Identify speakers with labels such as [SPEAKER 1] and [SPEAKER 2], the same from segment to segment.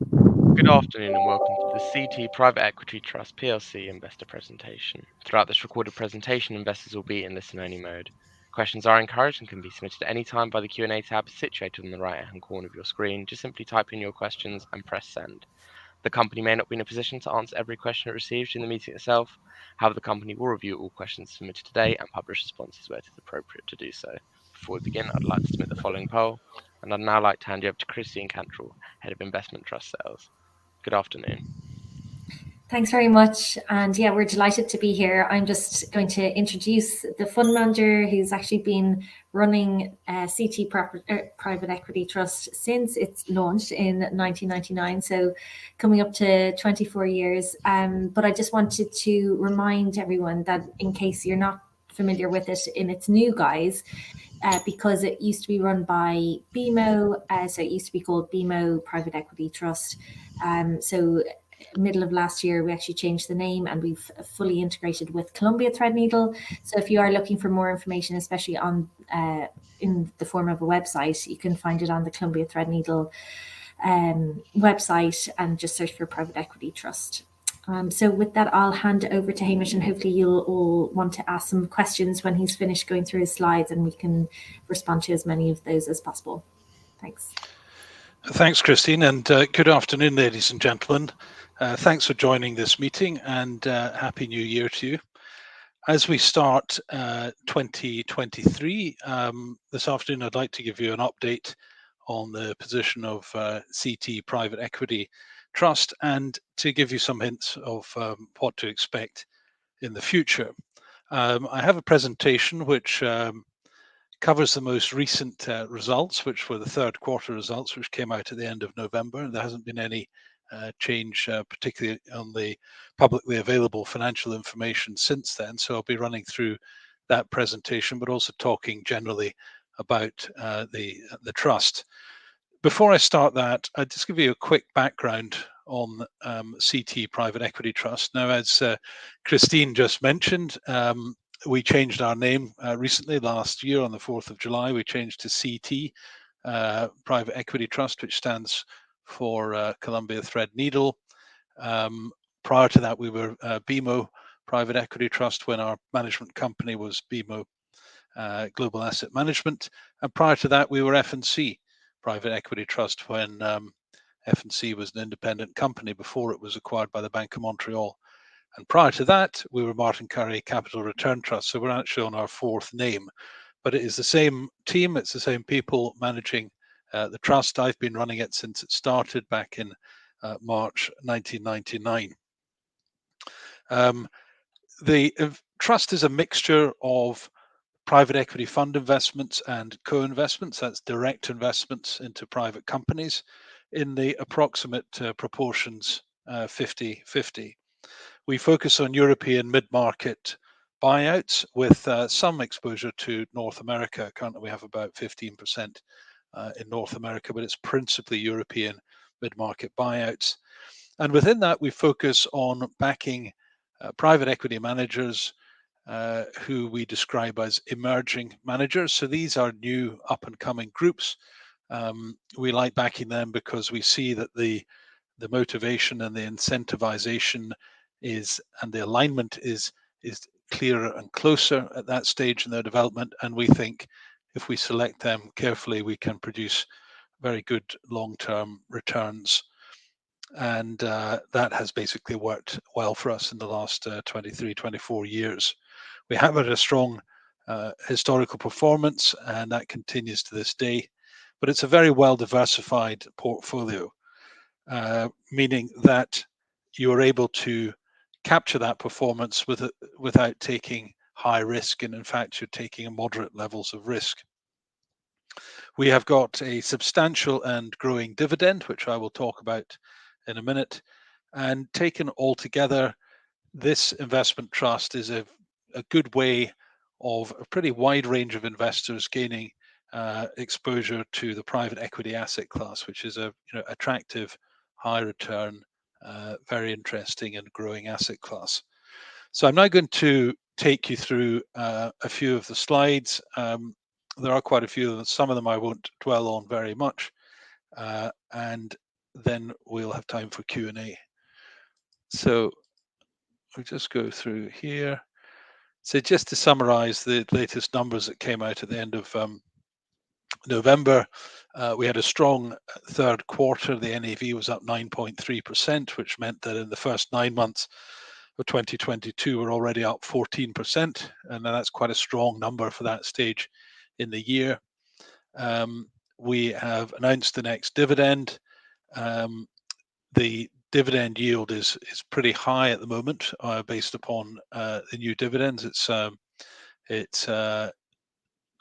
[SPEAKER 1] Good afternoon and welcome to the CT Private Equity Trust PLC investor presentation. Throughout this recorded presentation, investors will be in listen-only mode. Questions are encouraged and can be submitted at any time by the Q&A tab situated in the right-hand corner of your screen. Just simply type in your questions and press send. The company may not be in a position to answer every question it receives in the meeting itself. However, the company will review all questions submitted today and publish responses where it is appropriate to do so. Before we begin, I'd like to submit the following poll, and I'd now like to hand you over to Christine Cantrell, Head of Investment Trust Sales. Good afternoon.
[SPEAKER 2] Thanks very much. And yeah, we're delighted to be here. I'm just going to introduce the fund manager who's actually been running CT Private Equity Trust since its launch in 1999. So coming up to 24 years. But I just wanted to remind everyone that in case you're not familiar with it in its new guise, because it used to be run by BMO, so it used to be called BMO Private Equity Trust. So middle of last year, we actually changed the name and we've fully integrated with Columbia Threadneedle. So if you are looking for more information, especially on in the form of a website, you can find it on the Columbia Threadneedle website and just search for Private Equity Trust. So with that, I'll hand over to Hamish, and hopefully you'll all want to ask some questions when he's finished going through his slides, and we can respond to as many of those as possible. Thanks.
[SPEAKER 3] Thanks, Christine, and good afternoon, ladies and gentlemen. Thanks for joining this meeting, and Happy New Year to you. As we start 2023, this afternoon I'd like to give you an update on the position of CT Private Equity Trust and to give you some hints of what to expect in the future. I have a presentation which covers the most recent results, which were the third quarter results, which came out at the end of November. There hasn't been any change, particularly on the publicly available financial information since then. So I'll be running through that presentation, but also talking generally about the trust. Before I start that, I'll just give you a quick background on CT Private Equity Trust. Now, as Christine just mentioned, we changed our name recently, last year on the 4th of July. We changed to CT Private Equity Trust, which stands for Columbia Threadneedle. Prior to that, we were BMO Private Equity Trust when our management company was BMO Global Asset Management. And prior to that, we were F&C Private Equity Trust when F&C was an independent company before it was acquired by the Bank of Montreal. And prior to that, we were Martin Currie Capital Return Trust. So we're actually on our fourth name, but it is the same team. It's the same people managing the trust. I've been running it since it started back in March 1999. The trust is a mixture of private equity fund investments and co-investments. That's direct investments into private companies in the approximate proportions 50-50. We focus on European mid-market buyouts with some exposure to North America. Currently, we have about 15% in North America, but it's principally European mid-market buyouts. And within that, we focus on backing private equity managers who we describe as emerging managers. So these are new up-and-coming groups. We like backing them because we see that the motivation and the incentivization and the alignment is clearer and closer at that stage in their development. And we think if we select them carefully, we can produce very good long-term returns. And that has basically worked well for us in the last 23, 24 years. We have had a strong historical performance, and that continues to this day. But it's a very well diversified portfolio, meaning that you are able to capture that performance without taking high risk, and in fact you're taking moderate levels of risk. We have got a substantial and growing dividend, which I will talk about in a minute, and taken all together, this investment trust is a good way of a pretty wide range of investors gaining exposure to the private equity asset class, which is a attractive, high return, very interesting and growing asset class. So I'm now going to take you through a few of the slides. There are quite a few of them. Some of them I won't dwell on very much. And then we'll have time for Q&A. So we'll just go through here. So just to summarize the latest numbers that came out at the end of November, we had a strong third quarter. The NAV was up 9.3%, which meant that in the first 9 months of 2022, we're already up 14%. And that's quite a strong number for that stage in the year. We have announced the next dividend. The dividend yield is pretty high at the moment, based upon the new dividends. It's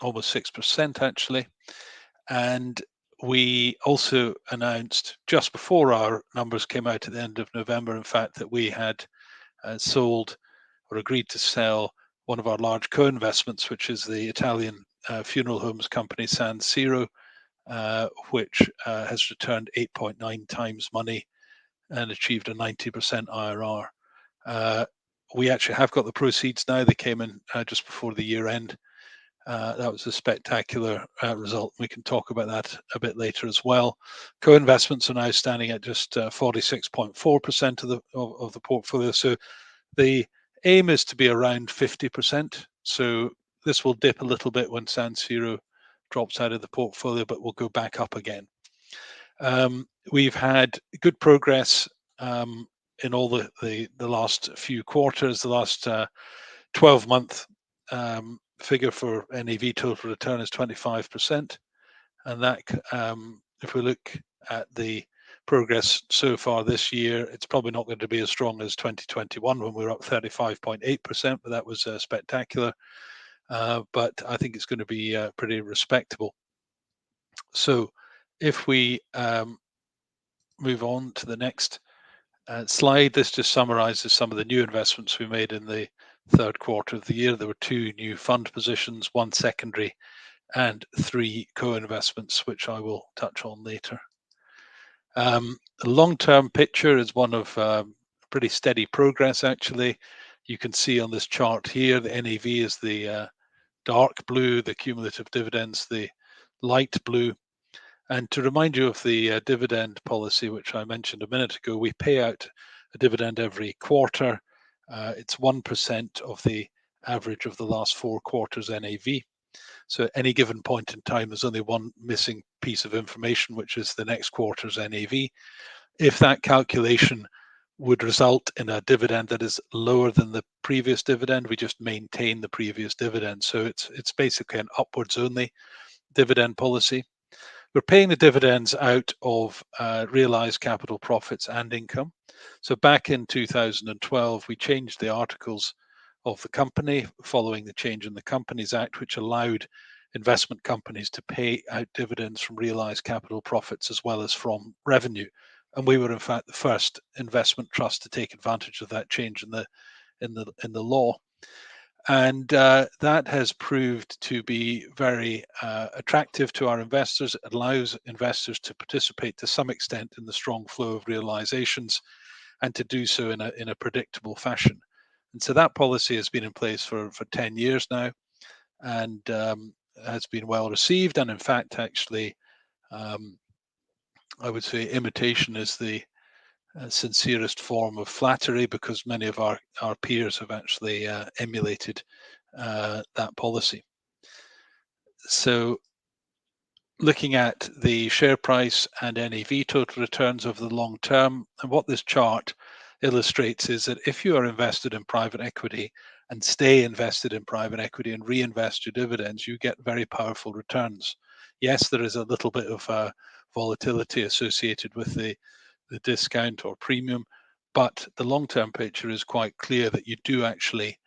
[SPEAKER 3] almost 6% actually. And we also announced just before our numbers came out at the end of November, in fact, that we had sold or agreed to sell one of our large co-investments, which is the Italian funeral homes company San Siro, which has returned 8.9 times money and achieved a 90% IRR. We actually have got the proceeds now. They came in just before the year end. That was a spectacular result. We can talk about that a bit later as well. Co-investments are now standing at just 46.4% of the portfolio. So the aim is to be around 50%. So this will dip a little bit when San Siro drops out of the portfolio, but we'll go back up again. We've had good progress in all the last few quarters. The last 12-month figure for NAV total return is 25%, and that if we look at the progress so far this year, it's probably not going to be as strong as 2021 when we were up 35.8%, but that was spectacular. But I think it's going to be pretty respectable. So if we move on to the next slide, this just summarizes some of the new investments we made in the third quarter of the year. There were 2 new fund positions, 1 secondary, and 3 co-investments, which I will touch on later. The long-term picture is one of pretty steady progress, actually. You can see on this chart here, the NAV is the dark blue, the cumulative dividends, the light blue. And to remind you of the dividend policy, which I mentioned a minute ago, we pay out a dividend every quarter. It's 1% of the average of the last 4 quarters NAV. So at any given point in time, there's only one missing piece of information, which is the next quarter's NAV. If that calculation would result in a dividend that is lower than the previous dividend, we just maintain the previous dividend. So it's basically an upwards only dividend policy. We're paying the dividends out of realized capital profits and income. So back in 2012, we changed the articles of the company following the change in the Companies Act, which allowed investment companies to pay out dividends from realized capital profits as well as from revenue. And we were in fact the first investment trust to take advantage of that change in the law. And that has proved to be very attractive to our investors. It allows investors to participate to some extent in the strong flow of realizations and to do so in a predictable fashion. And so that policy has been in place for 10 years now, and has been well received. And in fact, actually, I would say imitation is the sincerest form of flattery, because many of our peers have actually emulated that policy. So looking at the share price and NAV total returns over the long term, and what this chart illustrates is that if you are invested in private equity and stay invested in private equity and reinvest your dividends, you get very powerful returns. Yes, there is a little bit of volatility associated with the discount or premium, but the long-term picture is quite clear that you do actually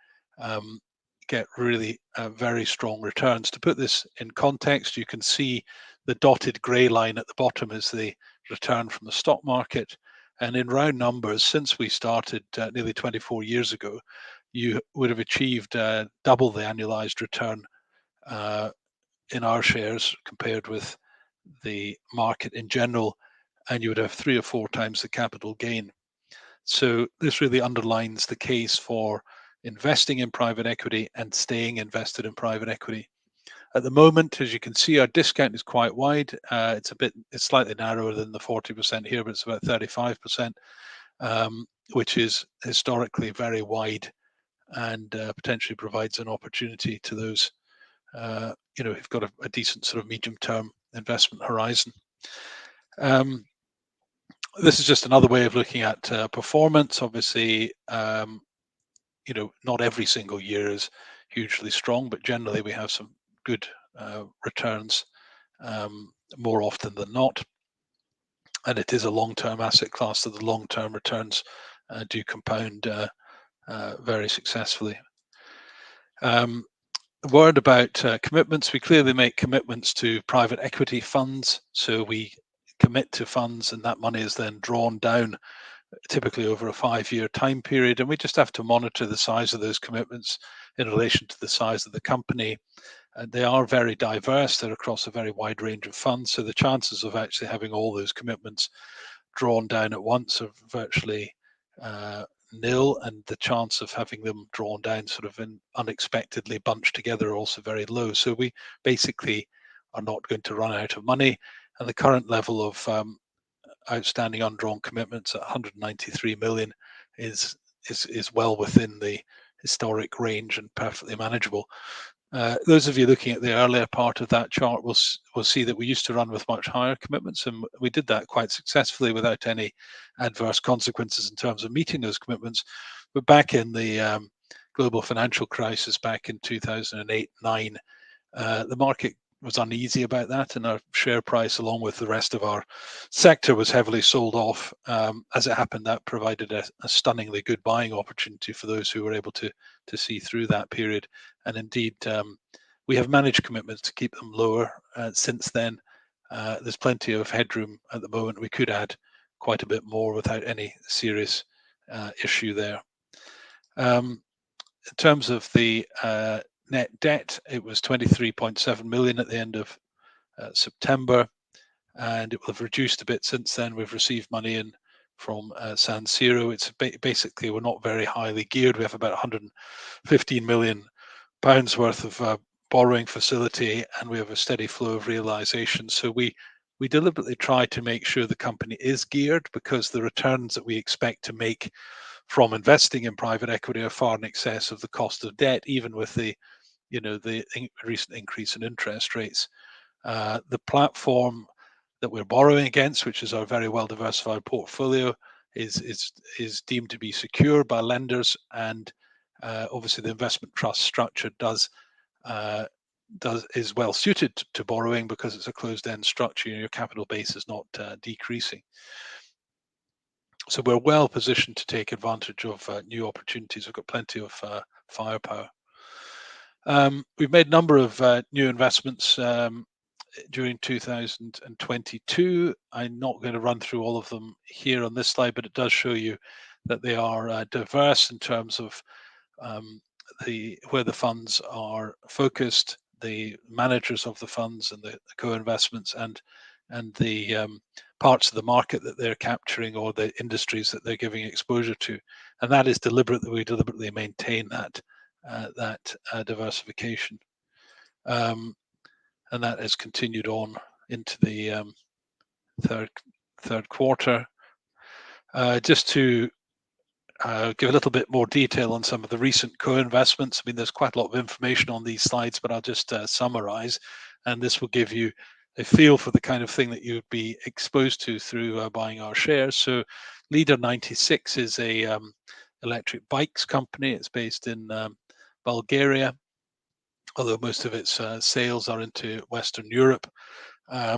[SPEAKER 3] get really very strong returns. To put this in context, you can see the dotted grey line at the bottom is the return from the stock market. And in round numbers, since we started nearly 24 years ago, you would have achieved double the annualized return in our shares compared with the market in general, and you would have 3 or 4 times the capital gain. So this really underlines the case for investing in private equity and staying invested in private equity. At the moment, as you can see, our discount is quite wide. It's slightly narrower than the 40% here, but it's about 35%, which is historically very wide, and potentially provides an opportunity to those who've got a decent sort of medium-term investment horizon. This is just another way of looking at performance. Obviously, not every single year is hugely strong, but generally we have some good returns more often than not. And it is a long-term asset class, so the long-term returns do compound very successfully. A word about commitments. We clearly make commitments to private equity funds. So we commit to funds, and that money is then drawn down typically over a 5-year time period. And we just have to monitor the size of those commitments in relation to the size of the company. And they are very diverse. They're across a very wide range of funds. So the chances of actually having all those commitments drawn down at once are virtually nil, and the chance of having them drawn down sort of unexpectedly bunched together are also very low. So we basically are not going to run out of money, and the current level of outstanding undrawn commitments at 193 million is well within the historic range and perfectly manageable. Those of you looking at the earlier part of that chart will see that we used to run with much higher commitments, and we did that quite successfully without any adverse consequences in terms of meeting those commitments. But back in the global financial crisis back in 2008-9, the market was uneasy about that, and our share price, along with the rest of our sector, was heavily sold off. As it happened, that provided a stunningly good buying opportunity for those who were able to see through that period. And indeed, we have managed commitments to keep them lower since then. There's plenty of headroom at the moment. We could add quite a bit more without any serious issue there. In terms of the net debt, it was 23.7 million at the end of September, and it will have reduced a bit since then. We've received money in from San Siro. It's basically, we're not very highly geared. We have about 115 million pounds worth of borrowing facility, and we have a steady flow of realization. So we deliberately try to make sure the company is geared, because the returns that we expect to make from investing in private equity are far in excess of the cost of debt, even with the recent increase in interest rates. The platform that we're borrowing against, which is our very well diversified portfolio, is deemed to be secure by lenders, and obviously the investment trust structure is well suited to borrowing, because it's a closed-end structure. Your capital base is not decreasing. So we're well positioned to take advantage of new opportunities. We've got plenty of firepower. We've made a number of new investments during 2022. I'm not going to run through all of them here on this slide, but it does show you that they are diverse in terms of where the funds are focused, the managers of the funds and the co-investments, and the parts of the market that they're capturing, or the industries that they're giving exposure to. And that is deliberate, that we deliberately maintain that diversification. And that has continued on into the third quarter. Just to give a little bit more detail on some of the recent co-investments. I mean, there's quite a lot of information on these slides, but I'll just summarize, and this will give you a feel for the kind of thing that you'd be exposed to through buying our shares. So Leader 96 is a electric bikes company. It's based in Bulgaria, although most of its sales are into Western Europe. I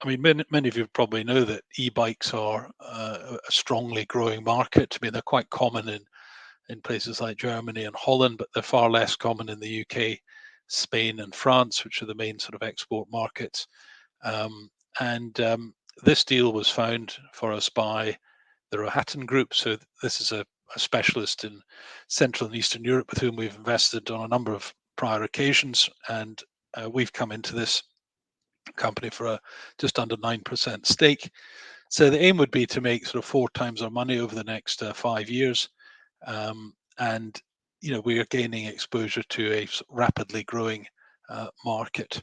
[SPEAKER 3] mean, many of you probably know that e-bikes are a strongly growing market. I mean, they're quite common in places like Germany and Holland, but they're far less common in the UK, Spain, and France, which are the main sort of export markets. This deal was found for us by the Rohatyn Group. So this is a specialist in Central and Eastern Europe with whom we've invested on a number of prior occasions, and we've come into this company for a just under 9% stake. So the aim would be to make sort of 4 times our money over the next 5 years, and we are gaining exposure to a rapidly growing market.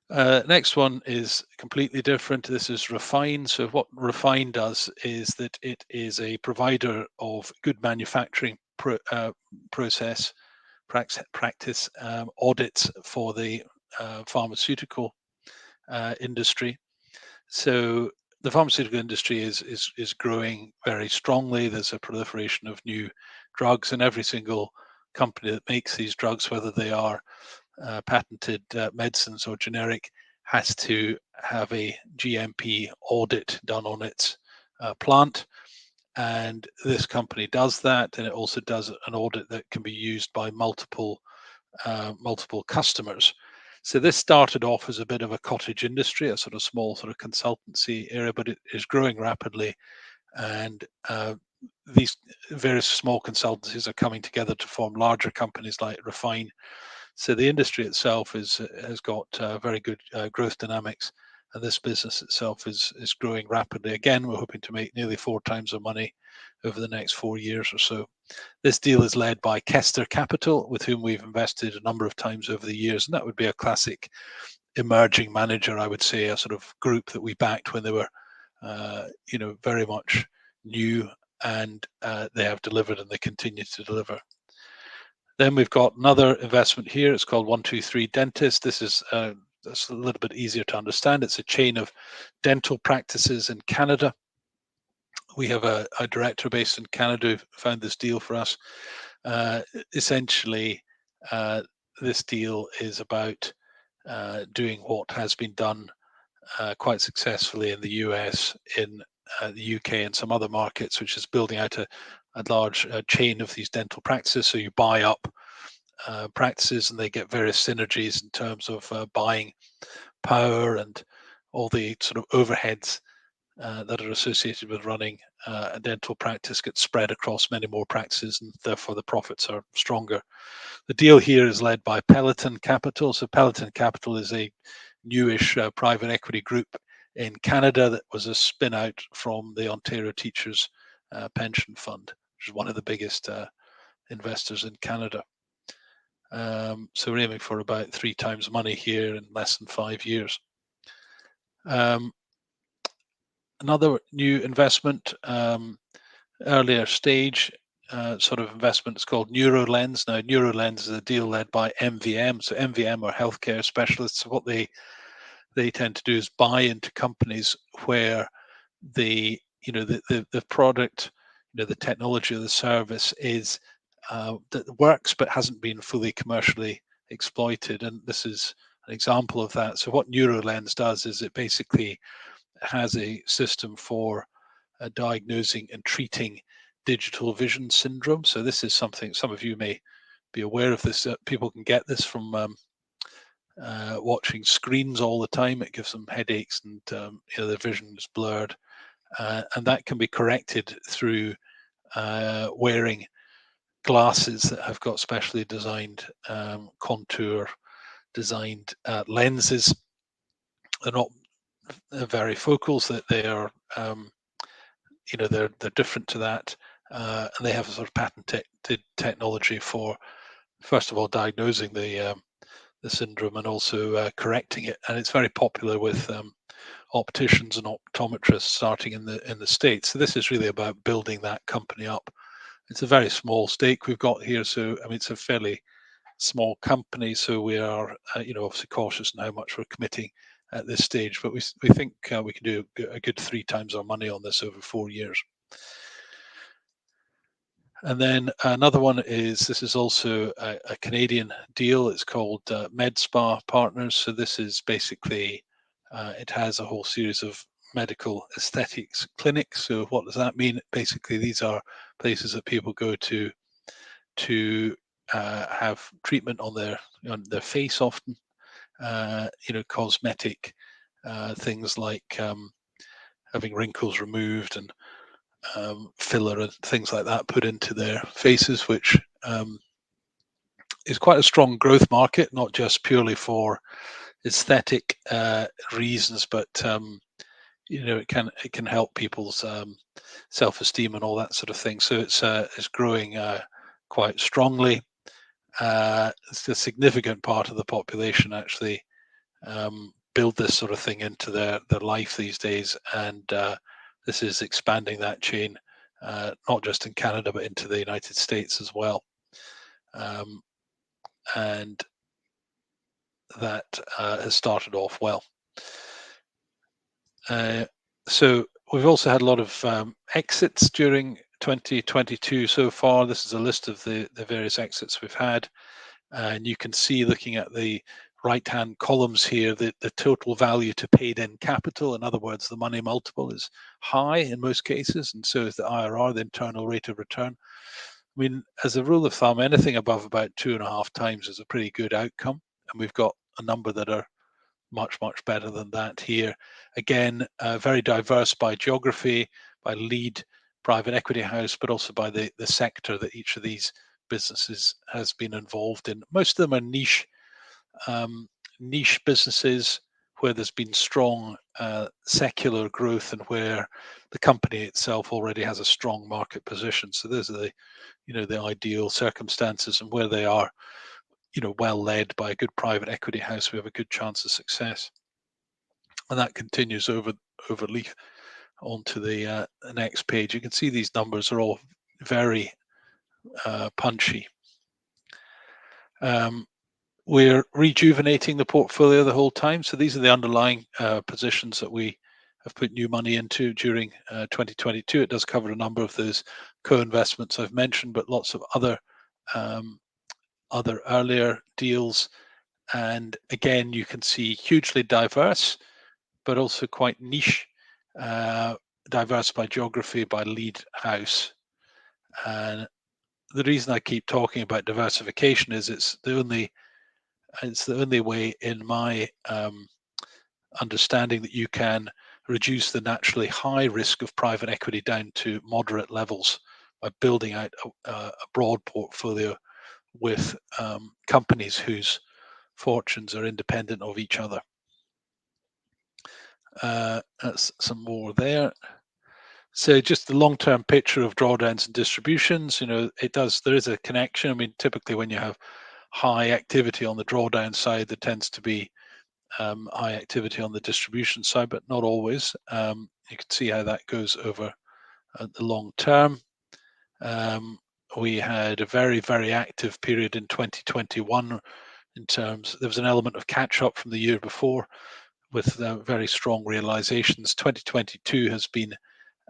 [SPEAKER 3] Next one is completely different. This is Refine. So what Refine does is that it is a provider of good manufacturing practice audits for the pharmaceutical industry. So the pharmaceutical industry is growing very strongly. There's a proliferation of new drugs, and every single company that makes these drugs, whether they are patented medicines or generic, has to have a GMP audit done on its plant. And this company does that, and it also does an audit that can be used by multiple customers. So this started off as a bit of a cottage industry, a sort of small sort of consultancy area, but it is growing rapidly. And these various small consultancies are coming together to form larger companies like Refine. So the industry itself has got very good growth dynamics, and this business itself is growing rapidly. Again, we're hoping to make nearly 4 times the money over the next 4 years or so. This deal is led by Kester Capital, with whom we've invested a number of times over the years, and that would be a classic emerging manager, I would say, a sort of group that we backed when they were, very much new, and they have delivered and they continue to deliver. Then we've got another investment here. It's called 123 Dentist. This is that's a little bit easier to understand. It's a chain of dental practices in Canada. We have a director based in Canada who found this deal for us. Essentially, this deal is about doing what has been done quite successfully in the US, in the UK, and some other markets, which is building out a large chain of these dental practices. So you buy up practices, and they get various synergies in terms of buying power, and all the sort of overheads that are associated with running a dental practice get spread across many more practices, and therefore the profits are stronger. The deal here is led by Peloton Capital. So Peloton Capital is a newish private equity group in Canada that was a spin out from the Ontario Teachers Pension Fund, which is one of the biggest investors in Canada. So we're aiming for about 3 times money here in less than 5 years. Another new investment, earlier stage sort of investment, is called NeuroLens. Now, NeuroLens is a deal led by MVM. So MVM are healthcare specialists. So what they tend to do is buy into companies where the product, the technology or the service is that works but hasn't been fully commercially exploited. And this is an example of that. So what NeuroLens does is it basically has a system for diagnosing and treating digital vision syndrome. So this is something some of you may be aware of. This people can get this from watching screens all the time. It gives them headaches, and their vision is blurred, and that can be corrected through wearing glasses that have got specially designed contour designed lenses. They're not very focals, that they are they're different to that, and they have a sort of patented technology for, first of all, diagnosing the syndrome, and also correcting it. And it's very popular with opticians and optometrists starting in the States. So this is really about building that company up. It's a very small stake we've got here, so I mean it's a fairly small company, so we are obviously cautious in how much we're committing at this stage, but we think we can do a good 3 times our money on this over 4 years. And then another one this is also a Canadian deal. It's called MedSpa Partners. So this is basically, it has a whole series of medical aesthetics clinics. So what does that mean? Basically, these are places that people go to have treatment on their face often, cosmetic things like having wrinkles removed, and filler and things like that put into their faces, which is quite a strong growth market, not just purely for aesthetic reasons, but it can help people's self-esteem and all that sort of thing. So it's growing quite strongly. It's a significant part of the population actually build this sort of thing into their life these days, and this is expanding that chain, not just in Canada but into the United States as well, and that has started off well. So we've also had a lot of exits during 2022 so far. This is a list of the various exits we've had, and you can see, looking at the right-hand columns here, that the total value to paid in capital, in other words, the money multiple, is high in most cases, and so is the IRR, the internal rate of return. I mean, as a rule of thumb, anything above about 2.5 times is a pretty good outcome, and we've got a number that are much better than that here. Again, very diverse by geography, by lead private equity house, but also by the sector that each of these businesses has been involved in. Most of them are niche businesses where there's been strong secular growth and where the company itself already has a strong market position. So those are the ideal circumstances, and where they are well led by a good private equity house, we have a good chance of success. And that continues over leaf onto the next page. You can see these numbers are all very punchy. We're rejuvenating the portfolio the whole time. So these are the underlying positions that we have put new money into during 2022. It does cover a number of those co-investments I've mentioned, but lots of other earlier deals. And again, you can see hugely diverse, but also quite niche, diverse by geography, by lead house. And the reason I keep talking about diversification is it's the only way, in my understanding, that you can reduce the naturally high risk of private equity down to moderate levels by building out a broad portfolio with companies whose fortunes are independent of each other. That's some more there. So just the long-term picture of drawdowns and distributions, there is a connection. I mean, typically when you have high activity on the drawdown side, there tends to be high activity on the distribution side, but not always. You can see how that goes over the long term. We had a very, very active period in 2021 there was an element of catch up from the year before with very strong realizations. 2022 has been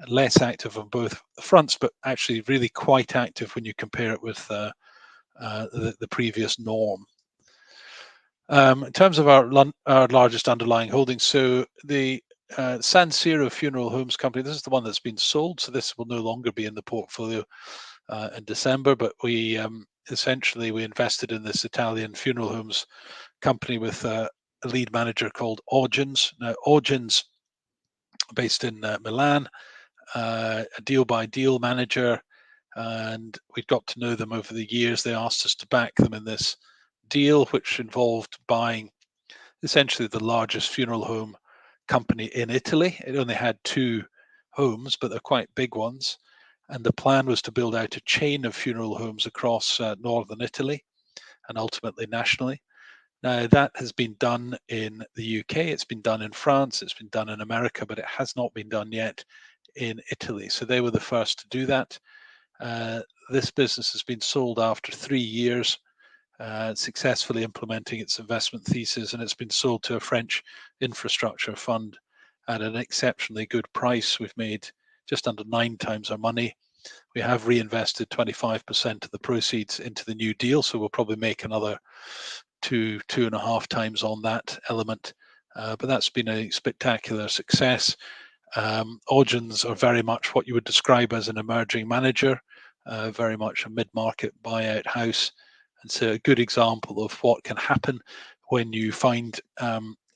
[SPEAKER 3] less active on both fronts, but actually really quite active when you compare it with the previous norm. In terms of our largest underlying holdings, so the San Siro Funeral Homes Company, this is the one that's been sold, so this will no longer be in the portfolio in December, but we essentially invested in this Italian funeral homes company with a lead manager called Augens. Now, Augens, based in Milan, a deal-by-deal manager, and we've got to know them over the years. They asked us to back them in this deal, which involved buying essentially the largest funeral home company in Italy. It only had 2 homes, but they're quite big ones. And the plan was to build out a chain of funeral homes across northern Italy and ultimately nationally. Now, that has been done in the UK, it's been done in France, it's been done in America, but it has not been done yet in Italy. So they were the first to do that. This business has been sold after 3 years, successfully implementing its investment thesis, and it's been sold to a French infrastructure fund at an exceptionally good price. We've made just under 9 times our money. We have reinvested 25% of the proceeds into the new deal, so we'll probably make another 2.5 times on that element. But that's been a spectacular success. Augens are very much what you would describe as an emerging manager, very much a mid-market buyout house. And so a good example of what can happen when you find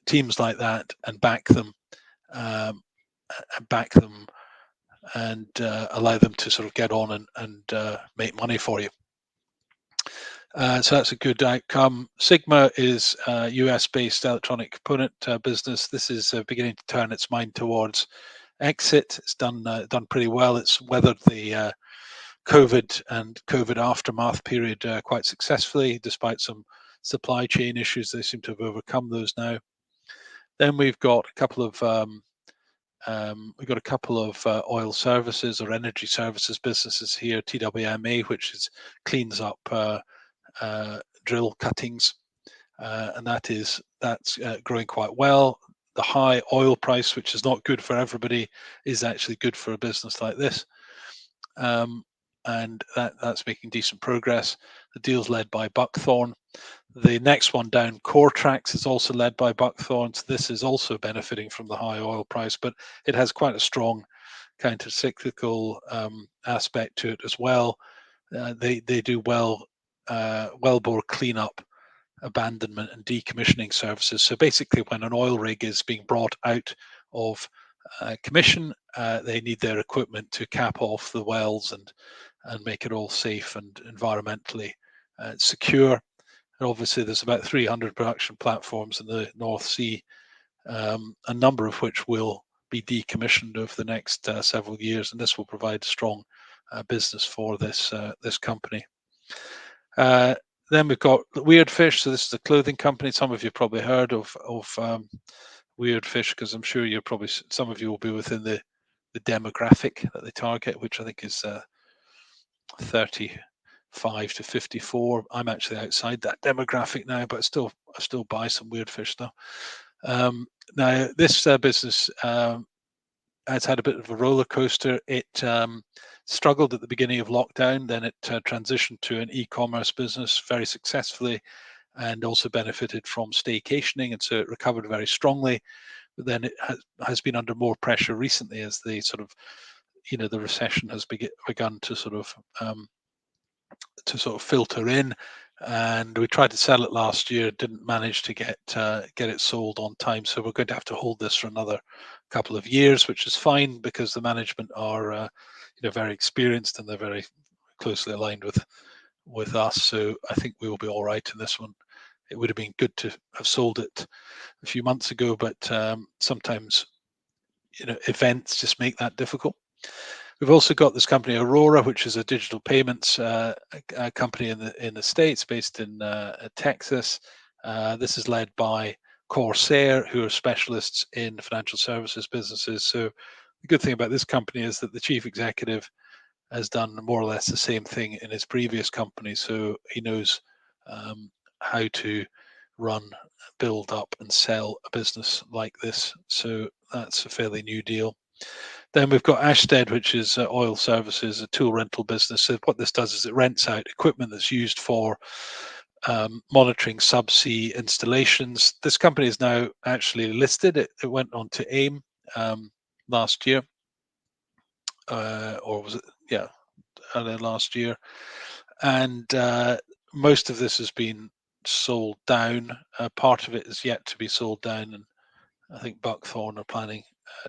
[SPEAKER 3] teams like that and back them and allow them to sort of get on and make money for you. So that's a good outcome. Sigma is a US-based electronic component business. This is beginning to turn its mind towards exit. It's done pretty well. It's weathered the COVID and COVID aftermath period quite successfully, despite some supply chain issues. They seem to have overcome those now. Then we've got a couple of oil services or energy services businesses here. TWMA, which cleans up drill cuttings, and that's growing quite well. The high oil price, which is not good for everybody, is actually good for a business like this, and that's making decent progress. The deal's led by Buckthorn. The next one down, Coretrax, is also led by Buckthorn. So this is also benefiting from the high oil price, but it has quite a strong counter-cyclical aspect to it as well. They do wellbore cleanup, abandonment and decommissioning services. So basically, when an oil rig is being brought out of commission, they need their equipment to cap off the wells and make it all safe and environmentally secure. And obviously, there's about 300 production platforms in the North Sea, a number of which will be decommissioned over the next several years, and this will provide strong business for this company. Then we've got Weirdfish. So this is a clothing company. Some of you probably heard of Weirdfish, because I'm sure some of you will be within the demographic that they target, which I think is 35 to 54. I'm actually outside that demographic now, but I still buy some Weirdfish stuff. Now this business has had a bit of a roller coaster. It struggled at the beginning of lockdown, then it transitioned to an e-commerce business very successfully, and also benefited from staycationing, and so it recovered very strongly. But then it has been under more pressure recently as the the recession has begun to sort of filter in, and we tried to sell it last year, didn't manage to get it sold on time, so we're going to have to hold this for another couple of years, which is fine because the management are very experienced and they're very closely aligned with us, so I think we will be all right in this one. It would have been good to have sold it a few months ago, but sometimes events just make that difficult. We've also got this company Aurora, which is a digital payments company in the States, based in Texas. This is led by Corsair, who are specialists in financial services businesses. So the good thing about this company is that the chief executive has done more or less the same thing in his previous company. So he knows how to run, build up and sell a business like this. So that's a fairly new deal. Then we've got Ashtead, which is oil services, a tool rental business. So what this does is it rents out equipment that's used for monitoring subsea installations. This company is now actually listed. It went on to AIM last year, or was it? Yeah, last year. And most of this has been sold down. Part of it is yet to be sold down, and I think Buckthorn are planning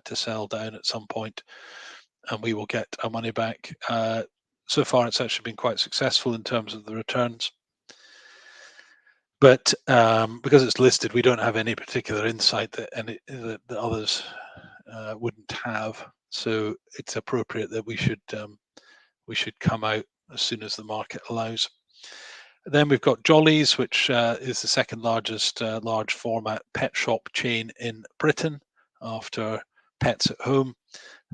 [SPEAKER 3] to sell down at some point, and we will get our money back. So far, it's actually been quite successful in terms of the returns. But because it's listed, we don't have any particular insight that others wouldn't have. So it's appropriate that we should come out as soon as the market allows. Then we've got Jollyes, which is the second largest large format pet shop chain in Britain after Pets at Home.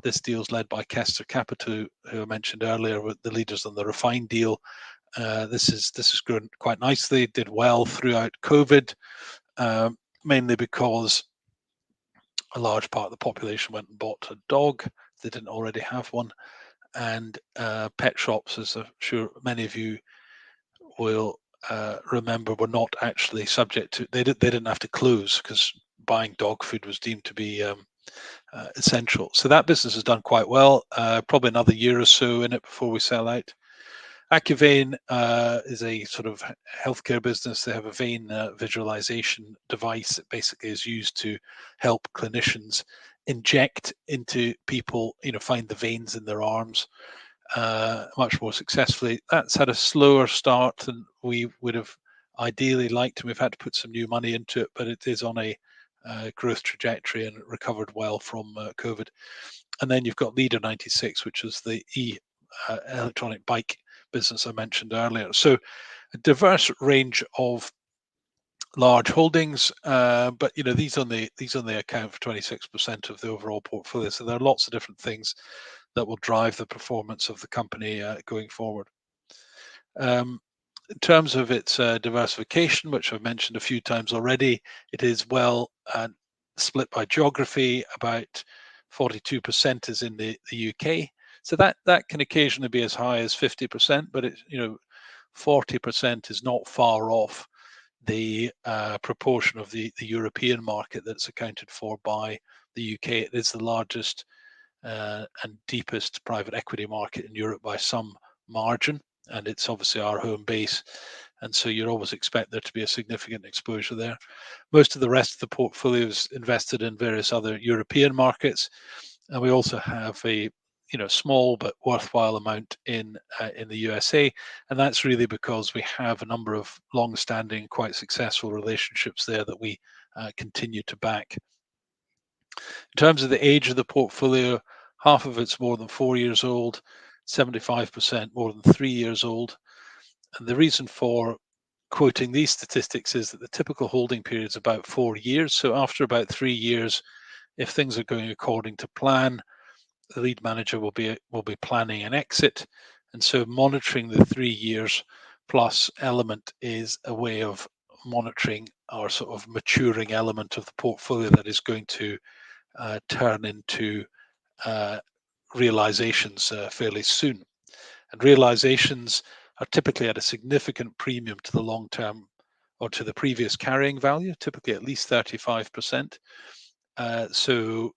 [SPEAKER 3] This deal is led by Kester Capital, who I mentioned earlier, with the leaders on the Refine deal. This has grown quite nicely, did well throughout COVID, mainly because a large part of the population went and bought a dog if they didn't already have one. And pet shops, as I'm sure many of you will remember, were not actually subject to, they didn't have to close because buying dog food was deemed to be essential. So that business has done quite well. Probably another year or so in it before we sell out. Accuvane is a sort of healthcare business. They have a vein visualization device that basically is used to help clinicians inject into people, find the veins in their arms much more successfully. That's had a slower start than we would have ideally liked, and we've had to put some new money into it, but it is on a growth trajectory and recovered well from COVID. And then you've got Leader 96, which is the electronic bike business I mentioned earlier. So a diverse range of large holdings, but these only account for 26% of the overall portfolio. So there are lots of different things that will drive the performance of the company going forward. In terms of its diversification, which I've mentioned a few times already, it is well split by geography. About 42% is in the UK. So that can occasionally be as high as 50%, but it's 40% is not far off the proportion of the European market that's accounted for by the UK. It is the largest and deepest private equity market in Europe by some margin, and it's obviously our home base, and so you'd always expect there to be a significant exposure there. Most of the rest of the portfolio is invested in various other European markets, and we also have a small but worthwhile amount in the USA, and that's really because we have a number of long-standing, quite successful relationships there that we continue to back. In terms of the age of the portfolio, half of it's more than 4 years old, 75% more than 3 years old. And the reason for quoting these statistics is that the typical holding period is about 4 years. So after about 3 years, if things are going according to plan, the lead manager will be planning an exit. And so monitoring the 3 years plus element is a way of monitoring our sort of maturing element of the portfolio that is going to turn into realizations fairly soon. And realizations are typically at a significant premium to the long term or to the previous carrying value, typically at least 35%. So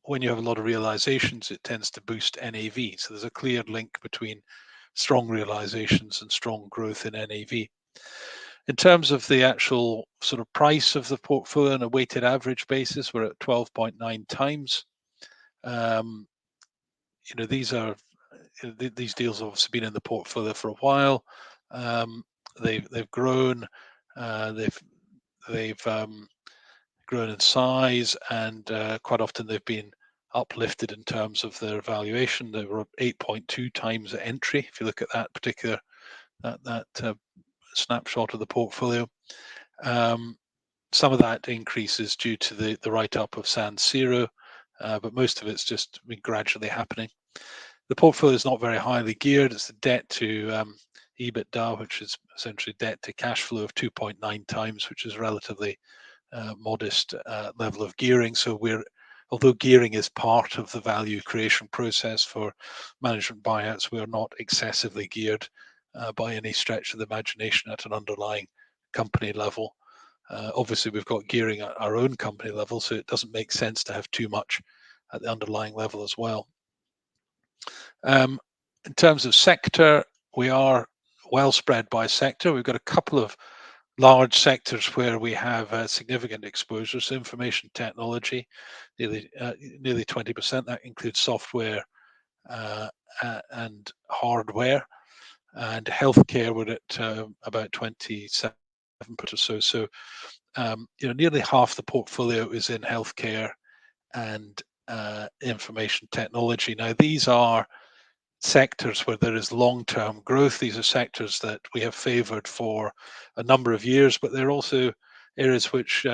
[SPEAKER 3] when you have a lot of realizations, it tends to boost NAV. So there's a clear link between strong realizations and strong growth in NAV. In terms of the actual sort of price of the portfolio on a weighted average basis, we're at 12.9 times. These deals have obviously been in the portfolio for a while. They've grown. They've grown in size, and quite often they've been uplifted in terms of their valuation. They were 8.2 times at entry. If you look at that particular snapshot of the portfolio, some of that increase is due to the write-up of San Siro, but most of it's just been gradually happening. The portfolio is not very highly geared. It's a debt to EBITDA, which is essentially debt to cash flow of 2.9 times, which is relatively modest level of gearing. So although gearing is part of the value creation process for management buyouts, we are not excessively geared by any stretch of the imagination at an underlying company level. Obviously, we've got gearing at our own company level, so it doesn't make sense to have too much at the underlying level as well. In terms of sector, we are well spread by sector. We've got a couple of large sectors where we have significant exposure. So information technology, nearly 20%. That includes software and hardware. And healthcare, we're at about 27% or so. So nearly half the portfolio is in healthcare and information technology. Now, these are sectors where there is long-term growth. These are sectors that we have favored for a number of years, but they're also areas which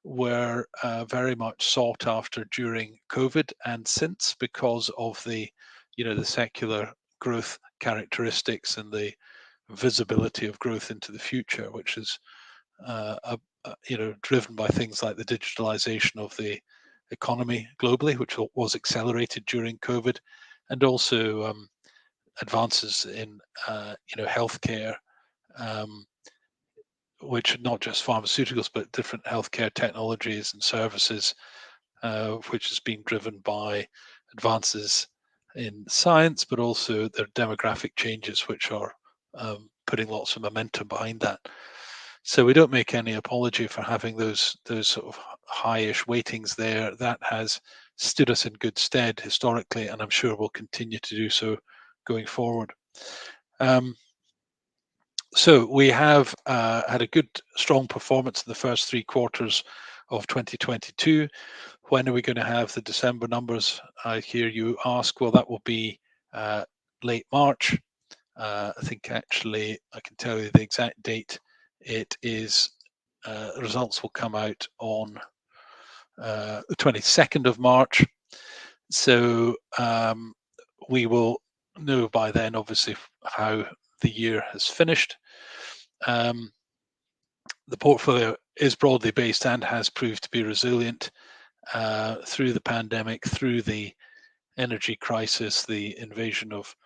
[SPEAKER 3] were very much sought after during COVID and since, because of the secular growth characteristics and the visibility of growth into the future, which is driven by things like the digitalization of the economy globally, which was accelerated during COVID, and also advances in healthcare, which not just pharmaceuticals but different healthcare technologies and services, which has been driven by advances in science, but also their demographic changes, which are putting lots of momentum behind that. So we don't make any apology for having those sort of high-ish weightings there. That has stood us in good stead historically, and I'm sure will continue to do so going forward. So we have had a good, strong performance in the first 3 quarters of 2022. When are we going to have the December numbers? I hear you ask. Well, that will be late March. I think actually I can tell you the exact date. It is results will come out on the 22nd of March. So we will know by then, obviously, how the year has finished. The portfolio is broadly based and has proved to be resilient through the pandemic, through the energy crisis, the invasion of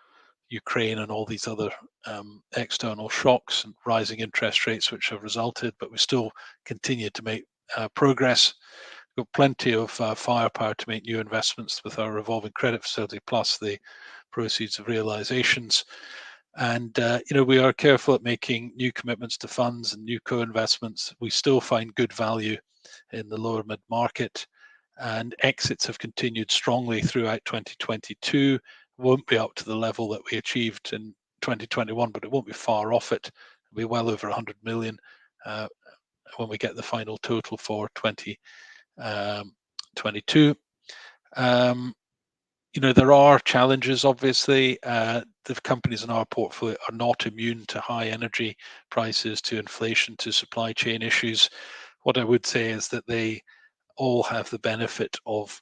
[SPEAKER 3] Ukraine, and all these other external shocks and rising interest rates which have resulted, but we still continue to make progress. We've got plenty of firepower to make new investments with our revolving credit facility, plus the proceeds of realizations. And we are careful at making new commitments to funds and new co-investments. We still find good value in the lower mid-market, and exits have continued strongly throughout 2022. Won't be up to the level that we achieved in 2021, but it won't be far off it. It'll be well over 100 million when we get the final total for 2022. There are challenges, obviously. The companies in our portfolio are not immune to high energy prices, to inflation, to supply chain issues. What I would say is that they all have the benefit of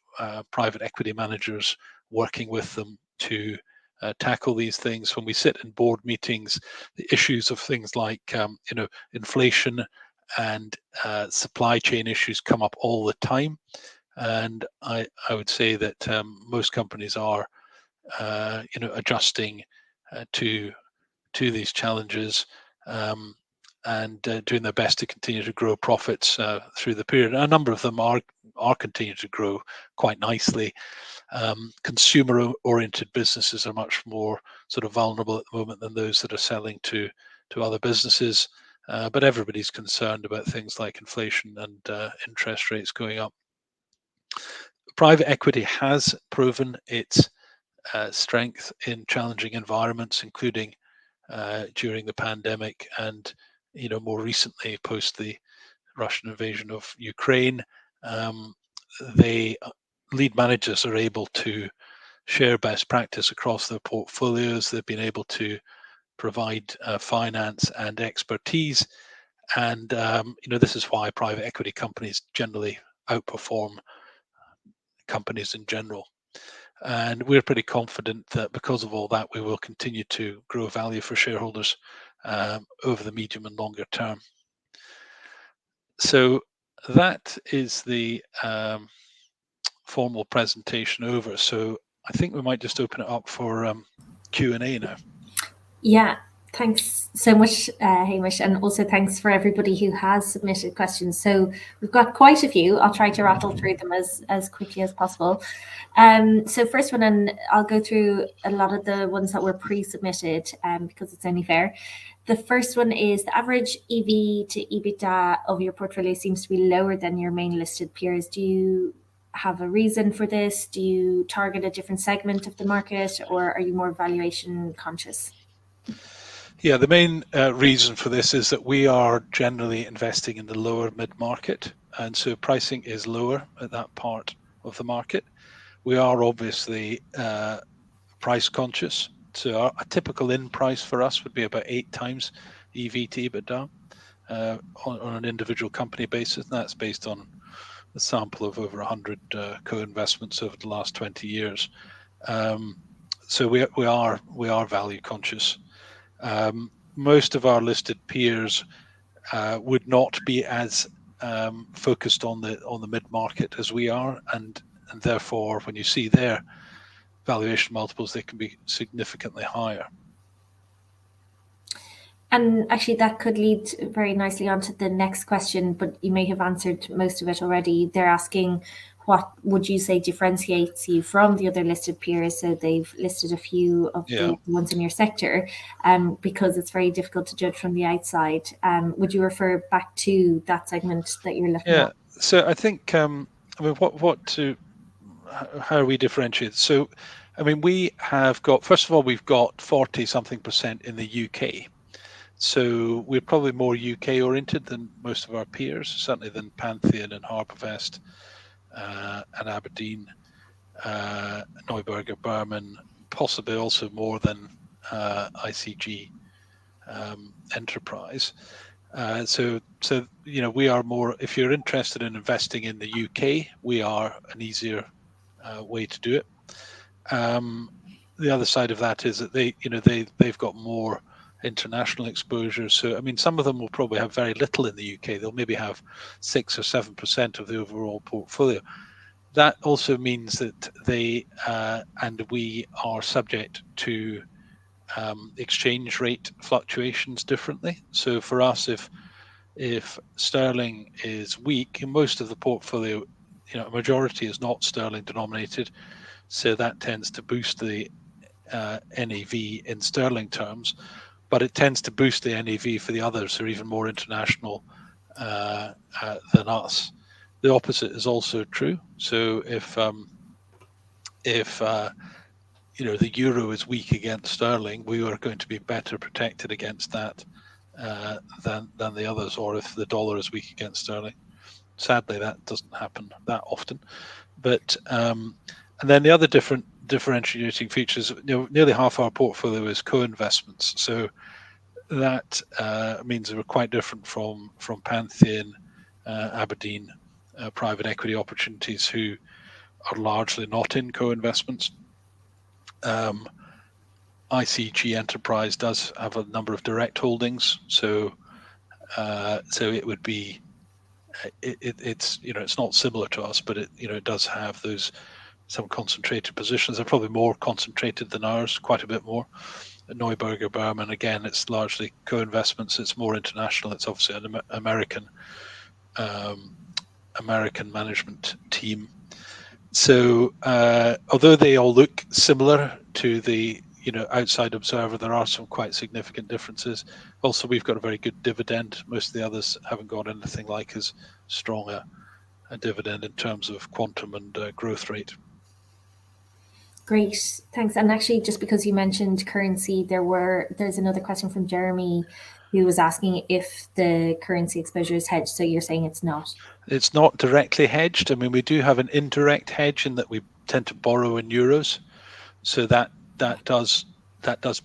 [SPEAKER 3] private equity managers working with them to tackle these things. When we sit in board meetings, the issues of things like inflation and supply chain issues come up all the time. And I would say that most companies are adjusting to these challenges and doing their best to continue to grow profits through the period. A number of them are continuing to grow quite nicely. Consumer-oriented businesses are much more sort of vulnerable at the moment than those that are selling to other businesses. But everybody's concerned about things like inflation and interest rates going up. Private equity has proven its strength in challenging environments, including during the pandemic and more recently post the Russian invasion of Ukraine. Lead managers are able to share best practice across their portfolios. They've been able to provide finance and expertise, and this is why private equity companies generally outperform companies in general. And we're pretty confident that because of all that, we will continue to grow value for shareholders over the medium and longer term. So that is the formal presentation over. So I think we might just open it up for Q&A now.
[SPEAKER 2] Yeah, thanks so much, Hamish, and also thanks for everybody who has submitted questions. So we've got quite a few. I'll try to rattle through them as quickly as possible. So first one, and I'll go through a lot of the ones that were pre-submitted because it's only fair. The first one is the average EV to EBITDA of your portfolio seems to be lower than your main listed peers. Do you have a reason for this? Do you target a different segment of the market, or are you more valuation conscious?
[SPEAKER 3] Yeah, the main reason for this is that we are generally investing in the lower mid-market, and so pricing is lower at that part of the market. We are obviously price conscious, so a typical in price for us would be about 8 times EV to EBITDA on an individual company basis, and that's based on a sample of over 100 co-investments over the last 20 years. So we are value conscious. Most of our listed peers would not be as focused on the mid-market as we are, and therefore when you see their valuation multiples, they can be significantly higher.
[SPEAKER 2] And actually that could lead very nicely onto the next question, but you may have answered most of it already. They're asking, what would you say differentiates you from the other listed peers? So they've listed a few of the ones in your sector, because it's very difficult to judge from the outside. Would you refer back to that segment that you're looking at?
[SPEAKER 3] So I think, how are we differentiated? So, we have got, first of all, we've got 40-something% in the UK. So we're probably more UK oriented than most of our peers, certainly than Pantheon and Harbourvest and Aberdeen, Neuberger Berman, possibly also more than ICG Enterprise. So we are more. If you're interested in investing in the UK, we are an easier way to do it. The other side of that is that they've got more international exposure. So I mean, some of them will probably have very little in the UK. They'll maybe have 6 or 7% of the overall portfolio. That also means that they and we are subject to exchange rate fluctuations differently. So for us, if sterling is weak, in most of the portfolio, a majority is not sterling denominated, so that tends to boost the NAV in sterling terms, but it tends to boost the NAV for the others who are even more international than us. The opposite is also true. So if the euro is weak against sterling, we are going to be better protected against that than the others, or if the dollar is weak against sterling. Sadly, that doesn't happen that often. But and then the other differentiating features, nearly half our portfolio is co-investments. So that means we're quite different from Pantheon, Aberdeen, private equity opportunities, who are largely not in co-investments. ICG Enterprise does have a number of direct holdings, so it would be it's not similar to us, but it does have some concentrated positions. They're probably more concentrated than ours, quite a bit more. Neuberger Berman, again, it's largely co-investments. It's more international. It's obviously an American management team. So although they all look similar to the outside observer, there are some quite significant differences. Also, we've got a very good dividend. Most of the others haven't got anything like as strong a dividend in terms of quantum and growth rate.
[SPEAKER 2] Great, thanks. And actually, just because you mentioned currency, there's another question from Jeremy, who was asking if the currency exposure is hedged. So you're saying it's not?
[SPEAKER 3] It's not directly hedged. I mean, we do have an indirect hedge in that we tend to borrow in euros, so that does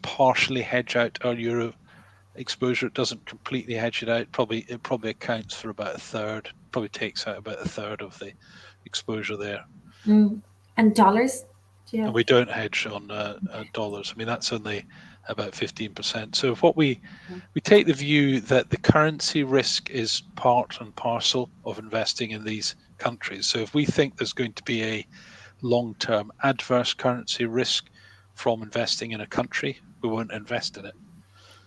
[SPEAKER 3] partially hedge out our euro exposure. It doesn't completely hedge it out. It probably accounts for about a third. Probably takes out about a third of the exposure there.
[SPEAKER 2] And dollars?
[SPEAKER 3] And we don't hedge on dollars. I mean, that's only about 15%. So what we take the view that the currency risk is part and parcel of investing in these countries. So if we think there's going to be a long-term adverse currency risk from investing in a country, we won't invest in it.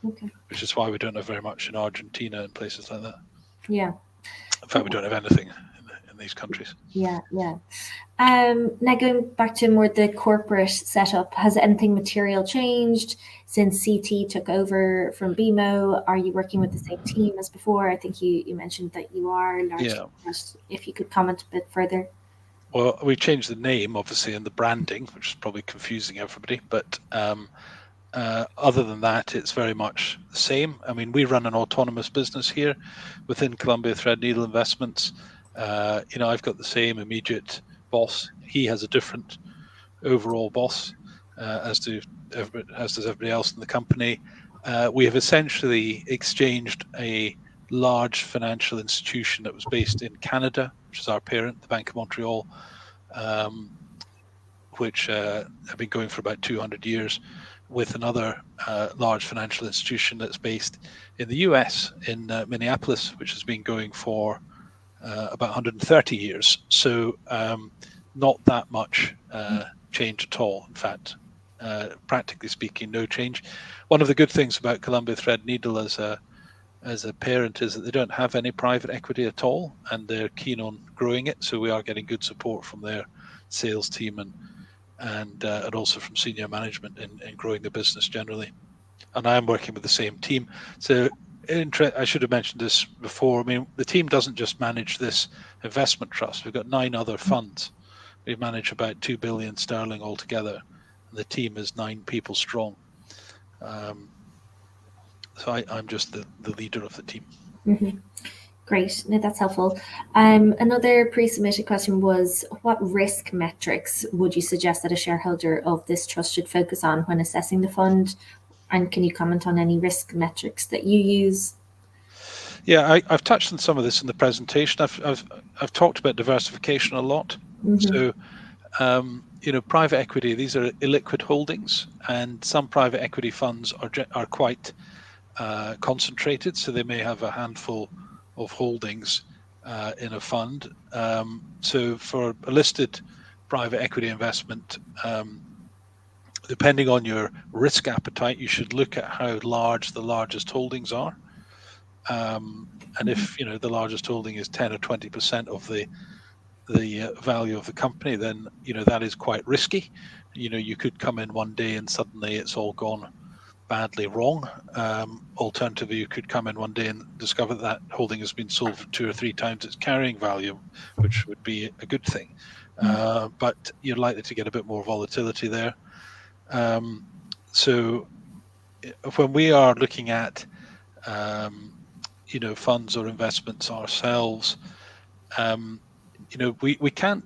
[SPEAKER 2] Okay.
[SPEAKER 3] Which is why we don't have very much in Argentina and places like that.
[SPEAKER 2] Yeah.
[SPEAKER 3] In fact, we don't have anything in these countries.
[SPEAKER 2] Yeah. Now going back to more the corporate setup, has anything material changed since CT took over from BMO? Are you working with the same team as before? I think you mentioned that you are largely.
[SPEAKER 3] Yeah.
[SPEAKER 2] If you could comment a bit further.
[SPEAKER 3] Well, we changed the name, obviously, and the branding, which is probably confusing everybody. But other than that, it's very much the same. I mean, we run an autonomous business here within Columbia Threadneedle Investments. I've got the same immediate boss. He has a different overall boss, as does everybody else in the company. We have essentially exchanged a large financial institution that was based in Canada, which is our parent, the Bank of Montreal, which have been going for about 200 years, with another large financial institution that's based in the US, in Minneapolis, which has been going for about 130 years. So not that much change at all. In fact, practically speaking, no change. One of the good things about Columbia Threadneedle as a parent is that they don't have any private equity at all, and they're keen on growing it. So we are getting good support from their sales team and also from senior management in growing the business generally. And I am working with the same team. So I should have mentioned this before. I mean, the team doesn't just manage this investment trust. We've got 9 other funds. We manage about 2 billion sterling altogether, and the team is 9 people strong. So I'm just the leader of the team.
[SPEAKER 2] Mm-hmm. Great. No, that's helpful. Another pre-submitted question was, what risk metrics would you suggest that a shareholder of this trust should focus on when assessing the fund? And can you comment on any risk metrics that you use?
[SPEAKER 3] Yeah, I've touched on some of this in the presentation. I've talked about diversification a lot. So, private equity, these are illiquid holdings, and some private equity funds are quite concentrated. So they may have a handful of holdings in a fund. So for a listed private equity investment, depending on your risk appetite, you should look at how large the largest holdings are. And if the largest holding is 10 or 20% of the value of the company, then that is quite risky. You could come in one day and suddenly it's all gone badly wrong. Alternatively, you could come in one day and discover that holding has been sold for 2 or 3 times its carrying value, which would be a good thing. But you're likely to get a bit more volatility there. So when we are looking at funds or investments ourselves, we can't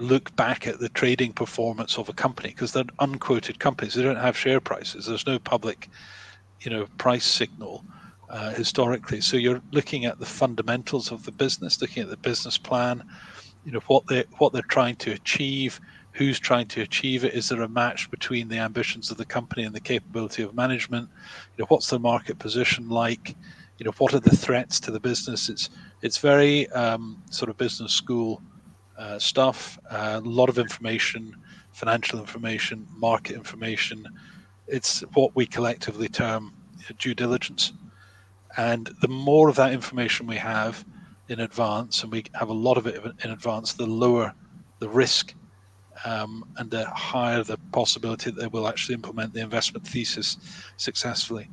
[SPEAKER 3] look back at the trading performance of a company because they're unquoted companies. They don't have share prices. There's no public price signal historically. So you're looking at the fundamentals of the business, looking at the business plan, what they're trying to achieve, who's trying to achieve it. Is there a match between the ambitions of the company and the capability of management? What's the market position like? What are the threats to the business? It's very sort of business school stuff. A lot of information, financial information, market information. It's what we collectively term due diligence. And the more of that information we have in advance, and we have a lot of it in advance, the lower the risk, and the higher the possibility that they will actually implement the investment thesis successfully.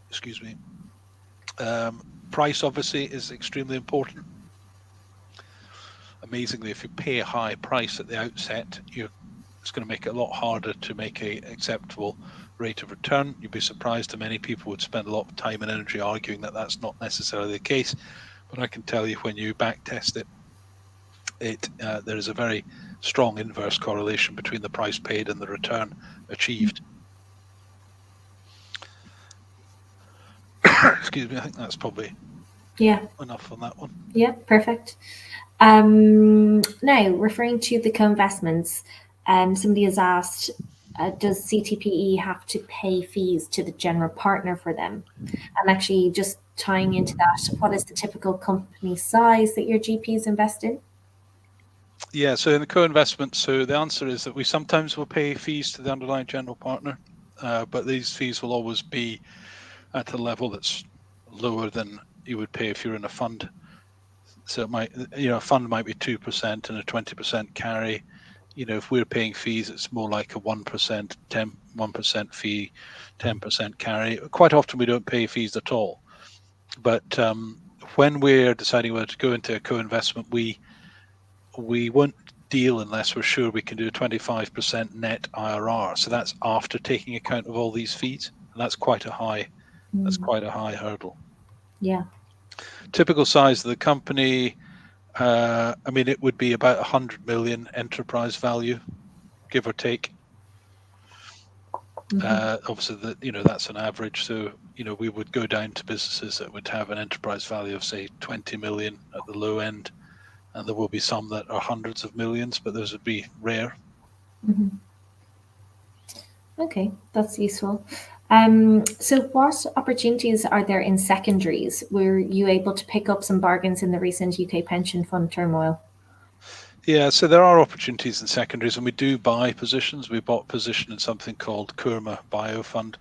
[SPEAKER 3] Excuse me. Price obviously is extremely important. Amazingly, if you pay a high price at the outset, it's going to make it a lot harder to make an acceptable rate of return. You'd be surprised how many people would spend a lot of time and energy arguing that that's not necessarily the case. But I can tell you, when you back test it, there is a very strong inverse correlation between the price paid and the return achieved. Excuse me, I think that's probably enough on that one.
[SPEAKER 2] Yeah, perfect. Now, referring to the co-investments, somebody has asked, does CTPE have to pay fees to the general partner for them? And actually, just tying into that, what is the typical company size that your GPs invest in?
[SPEAKER 3] Yeah, so in the co-investment, so the answer is that we sometimes will pay fees to the underlying general partner, but these fees will always be at a level that's lower than you would pay if you're in a fund. So it might, a fund might be 2% and a 20% carry. If we're paying fees, it's more like a 1%, 1% fee, 10% carry. Quite often we don't pay fees at all. But when we're deciding whether to go into a co-investment, we won't deal unless we're sure we can do a 25% net IRR. So that's after taking account of all these fees, and that's quite a high. That's quite a high hurdle.
[SPEAKER 2] Yeah.
[SPEAKER 3] Typical size of the company, it would be about 100 million enterprise value, give or take. Obviously, that's an average. So, we would go down to businesses that would have an enterprise value of, say, 20 million at the low end. And there will be some that are hundreds of millions, but those would be rare.
[SPEAKER 2] Okay, that's useful. So what opportunities are there in secondaries? Were you able to pick up some bargains in the recent UK pension fund turmoil?
[SPEAKER 3] Yeah, so there are opportunities in secondaries, and we do buy positions. We bought a position in something called Kurma Bio Fund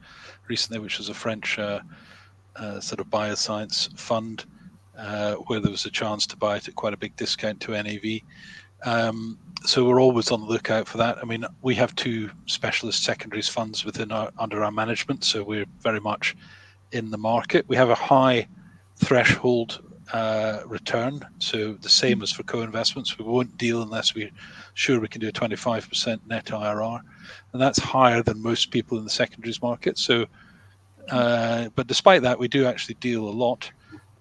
[SPEAKER 3] recently, which is a French sort of bioscience fund, where there was a chance to buy it at quite a big discount to NAV. So we're always on the lookout for that. We have 2 specialist secondaries funds under our management, so we're very much in the market. We have a high threshold return, so the same as for co-investments. We won't deal unless we're sure we can do a 25% net IRR, and that's higher than most people in the secondaries market. So But despite that, we do actually deal a lot.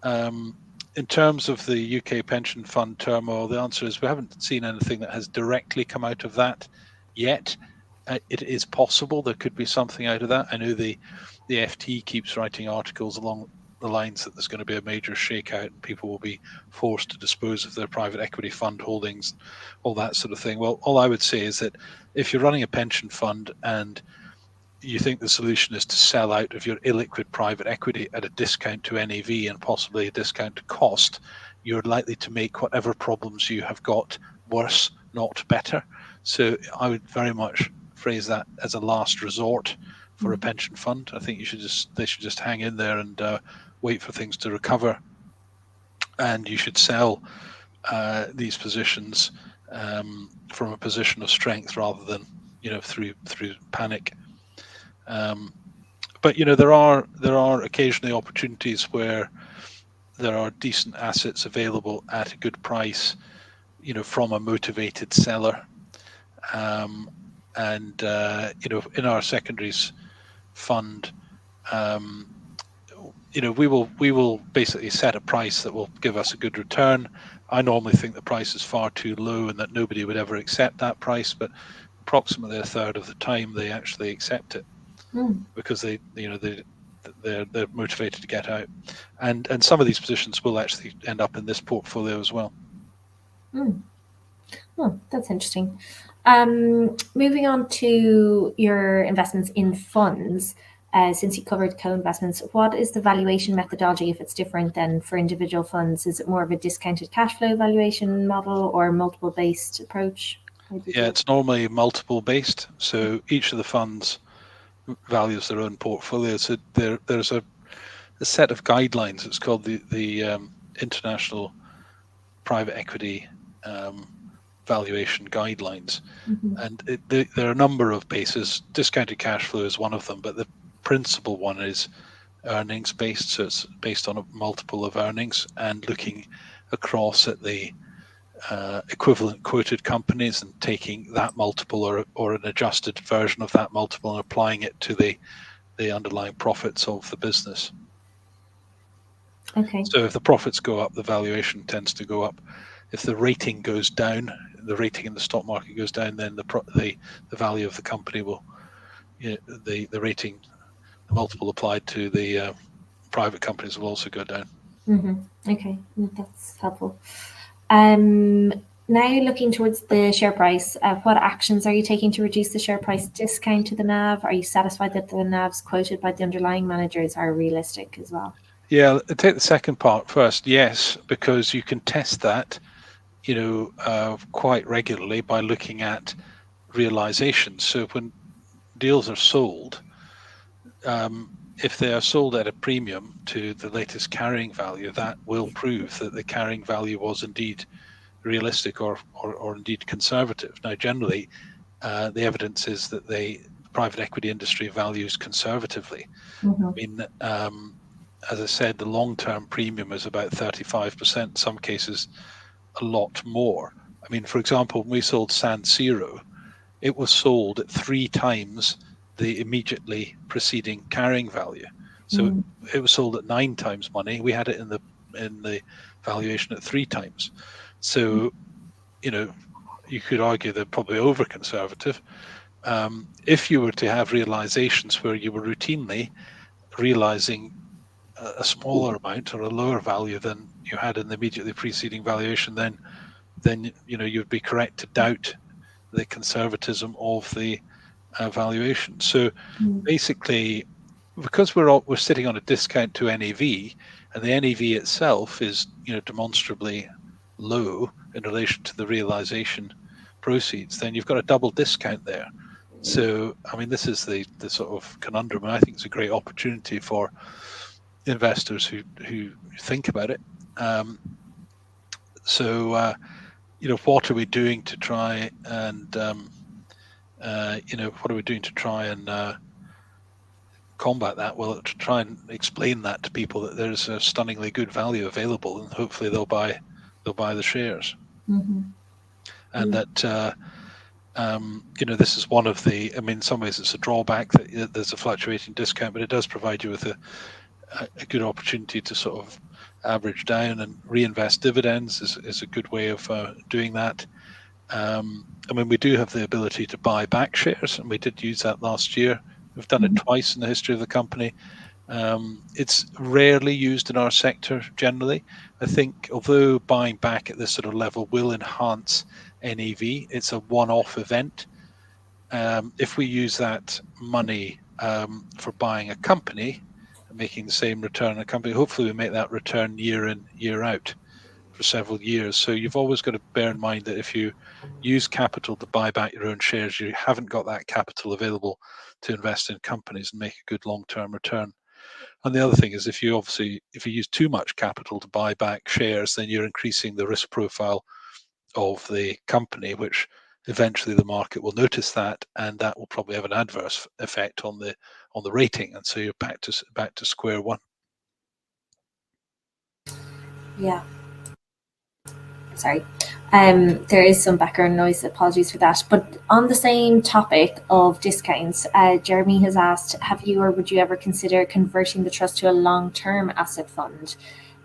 [SPEAKER 3] In terms of the UK pension fund turmoil, the answer is we haven't seen anything that has directly come out of that yet. It is possible there could be something out of that. I know the FT keeps writing articles along the lines that there's going to be a major shakeout and people will be forced to dispose of their private equity fund holdings, all that sort of thing. Well, all I would say is that if you're running a pension fund and you think the solution is to sell out of your illiquid private equity at a discount to NAV and possibly a discount to cost, you're likely to make whatever problems you have got worse, not better. So I would very much phrase that as a last resort for a pension fund. I think they should just hang in there and wait for things to recover. And you should sell these positions from a position of strength rather than through panic. But there are occasionally opportunities where there are decent assets available at a good price, from a motivated seller. And in our secondaries fund, we will basically set a price that will give us a good return. I normally think the price is far too low and that nobody would ever accept that price, but approximately a third of the time they actually accept it. Because they're motivated to get out, and some of these positions will actually end up in this portfolio as well.
[SPEAKER 2] Oh, that's interesting. Moving on to your investments in funds, since you covered co-investments, what is the valuation methodology if it's different than for individual funds? Is it more of a discounted cash flow valuation model or multiple based approach?
[SPEAKER 3] Yeah, it's normally multiple based. So each of the funds values their own portfolio. So there's a set of guidelines. It's called the International Private Equity Valuation Guidelines, and there are a number of bases. Discounted cash flow is one of them, but the principal one is earnings based. So it's based on a multiple of earnings and looking across at the equivalent quoted companies and taking that multiple or an adjusted version of that multiple and applying it to the underlying profits of the business.
[SPEAKER 2] Okay.
[SPEAKER 3] So if the profits go up, the valuation tends to go up. If the rating goes down, the rating in the stock market goes down, then the value of the company will, the rating, the multiple applied to the private companies will also go down.
[SPEAKER 2] Okay, that's helpful. Now looking towards the share price, what actions are you taking to reduce the share price discount to the NAV? Are you satisfied that the NAVs quoted by the underlying managers are realistic as well?
[SPEAKER 3] Yeah, I'll take the second part first. Yes, because you can test that, quite regularly by looking at realizations. So when deals are sold, if they are sold at a premium to the latest carrying value, that will prove that the carrying value was indeed realistic or indeed conservative. Now, generally, the evidence is that the private equity industry values conservatively. I mean, as I said, the long-term premium is about 35%, in some cases a lot more. I mean, for example, when we sold San Siro, it was sold at 3 times the immediately preceding carrying value. So it was sold at 9 times money. We had it in the valuation at 3 times. So, you could argue they're probably over conservative. If you were to have realizations where you were routinely realizing a smaller amount or a lower value than you had in the immediately preceding valuation, then you'd be correct to doubt the conservatism of the valuation. So basically, because we're sitting on a discount to NAV, and the NAV itself is demonstrably low in relation to the realization proceeds, then you've got a double discount there. So I mean, this is the sort of conundrum, and I think it's a great opportunity for investors who think about it. What are we doing to try and combat that? Well, to try and explain that to people that there's a stunningly good value available, and hopefully they'll buy the shares, and that This is one of the, in some ways it's a drawback that there's a fluctuating discount, but it does provide you with a good opportunity to sort of average down, and reinvest dividends is a good way of doing that. We do have the ability to buy back shares, and we did use that last year. We've done it twice in the history of the company. It's rarely used in our sector generally. I think although buying back at this sort of level will enhance NAV, it's a one-off event. If we use that money for buying a company and making the same return on a company, hopefully we make that return year in, year out for several years. So you've always got to bear in mind that if you use capital to buy back your own shares, you haven't got that capital available to invest in companies and make a good long-term return. And the other thing is, if you use too much capital to buy back shares, then you're increasing the risk profile of the company, which eventually the market will notice that, and that will probably have an adverse effect on the rating, and so you're back to square one.
[SPEAKER 2] Yeah. Sorry. There is some background noise. Apologies for that. But on the same topic of discounts, Jeremy has asked, have you or would you ever consider converting the trust to a long-term asset fund?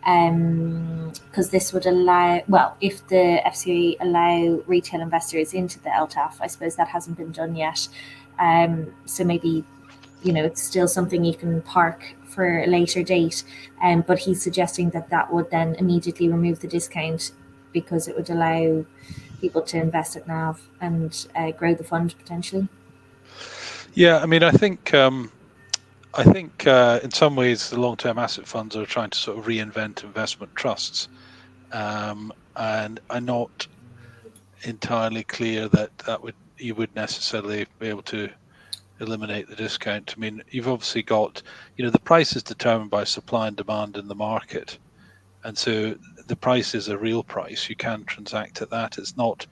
[SPEAKER 2] Because this would allow, well, if the FCA allow retail investors into the LTAF, I suppose that hasn't been done yet. So maybe, it's still something you can park for a later date. But he's suggesting that would then immediately remove the discount, because it would allow people to invest at NAV and grow the fund potentially.
[SPEAKER 3] Yeah, I think in some ways the long-term asset funds are trying to sort of reinvent investment trusts, and I'm not entirely clear that you would necessarily be able to eliminate the discount. You've obviously got, the price is determined by supply and demand in the market, and so the price is a real price. You can transact at that. It's not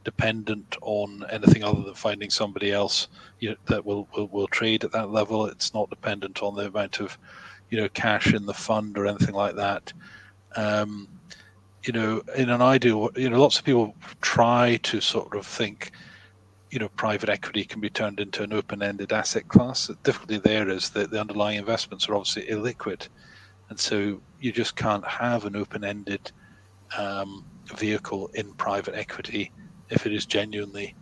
[SPEAKER 3] dependent on anything other than finding somebody else that will trade at that level. It's not dependent on the amount of cash in the fund or anything like that. In an ideal, lots of people try to sort of think private equity can be turned into an open-ended asset class. The difficulty there is that the underlying investments are obviously illiquid, and so you just can't have an open-ended vehicle in private equity if it is genuinely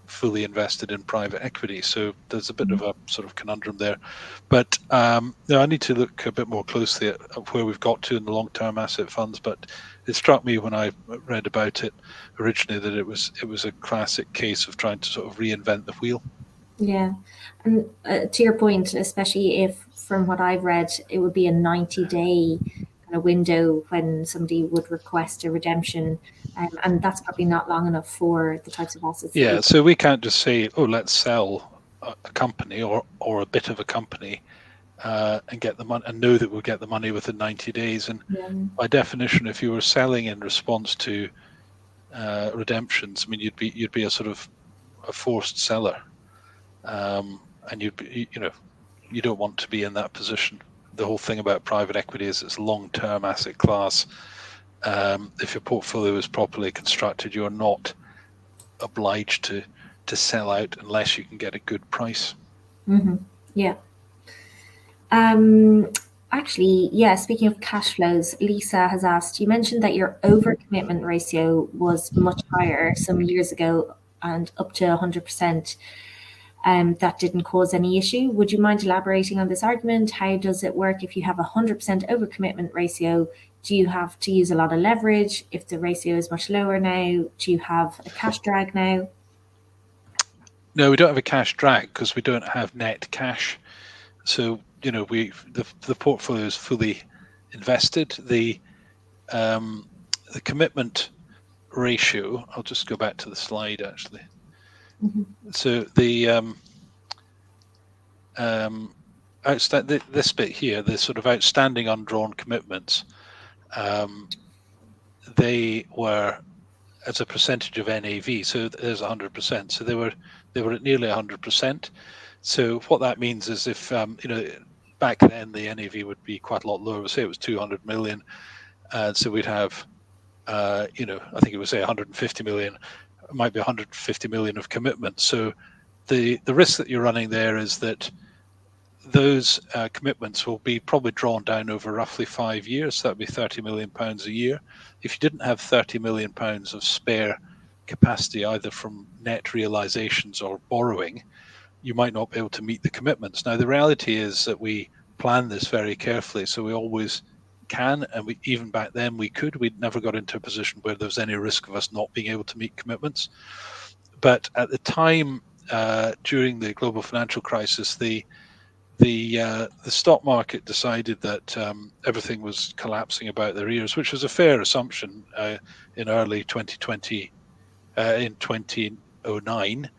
[SPEAKER 3] fully invested in private equity. So there's a bit of a sort of conundrum there. But I need to look a bit more closely at where we've got to in the long-term asset funds. But it struck me when I read about it originally that it was a classic case of trying to sort of reinvent the wheel.
[SPEAKER 2] Yeah. And to your point, especially if, from what I've read, it would be a 90-day kind of window when somebody would request a redemption. And that's probably not long enough for the types of assets.
[SPEAKER 3] Yeah, so we can't just say, oh, let's sell a company or a bit of a company and get the money and know that we'll get the money within 90 days. And by definition, if you were selling in response to redemptions, you'd be a sort of a forced seller, and you don't want to be in that position. The whole thing about private equity is it's a long-term asset class. If your portfolio is properly constructed, you're not obliged to sell out unless you can get a good price.
[SPEAKER 2] Yeah. Actually, yeah, speaking of cash flows, Lisa has asked, you mentioned that your overcommitment ratio was much higher some years ago and up to 100%. That didn't cause any issue. Would you mind elaborating on this argument? How does it work if you have 100% overcommitment ratio? Do you have to use a lot of leverage if the ratio is much lower now? Do you have a cash drag now?
[SPEAKER 3] No, we don't have a cash drag because we don't have net cash. So the portfolio is fully invested. The commitment ratio. I'll just go back to the slide actually. So the this bit here, the sort of outstanding undrawn commitments, they were as a percentage of NAV. So there's 100%. So they were at nearly 100%. So what that means is if back then the NAV would be quite a lot lower. Say it was 200 million, so we'd have I think it would say 150 million might be 150 million of commitments. So the risk that you're running there is that those commitments will be probably drawn down over roughly 5 years. So that'd be 30 million pounds a year. If you didn't have 30 million pounds of spare capacity, either from net realizations or borrowing, you might not be able to meet the commitments. Now, the reality is that we plan this very carefully, so we always can, and we even back then we could. We'd never got into a position where there was any risk of us not being able to meet commitments. But at the time, during the global financial crisis, the stock market decided that everything was collapsing about their ears, which was a fair assumption in early 2020, in 2009.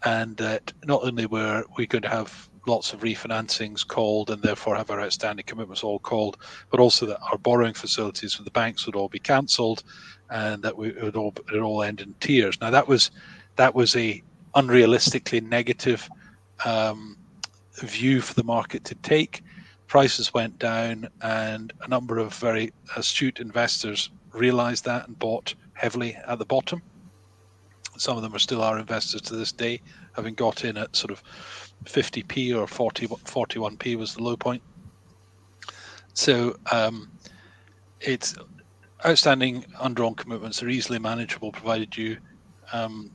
[SPEAKER 3] And that not only were we going to have lots of refinancings called and therefore have our outstanding commitments all called, but also that our borrowing facilities with the banks would all be cancelled, and that it would all end in tears. Now that was a unrealistically negative view for the market to take. Prices went down, and a number of very astute investors realized that and bought heavily at the bottom. Some of them are still our investors to this day, having got in at sort of 50p or 41p was the low point. So it's outstanding undrawn commitments are easily manageable, provided you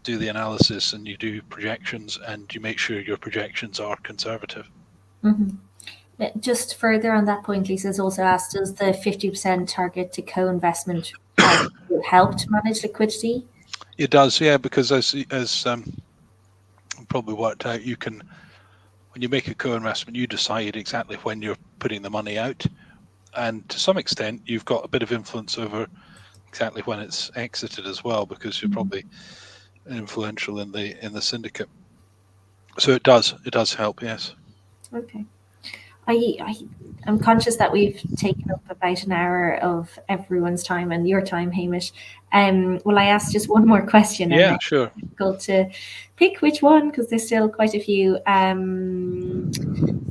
[SPEAKER 3] do the analysis and you do projections and you make sure your projections are conservative.
[SPEAKER 2] Just further on that point, Lisa's also asked, does the 50% target to co-investment help to manage liquidity?
[SPEAKER 3] It does, yeah, because as probably worked out, you can, when you make a co-investment, you decide exactly when you're putting the money out, and to some extent, you've got a bit of influence over exactly when it's exited as well, because you're probably influential in the syndicate. So it does help, yes.
[SPEAKER 2] Okay. I'm conscious that we've taken up about an hour of everyone's time and your time, Hamish. Will I ask just one more question?
[SPEAKER 3] Yeah, sure.
[SPEAKER 2] Difficult to pick which one because there's still quite a few.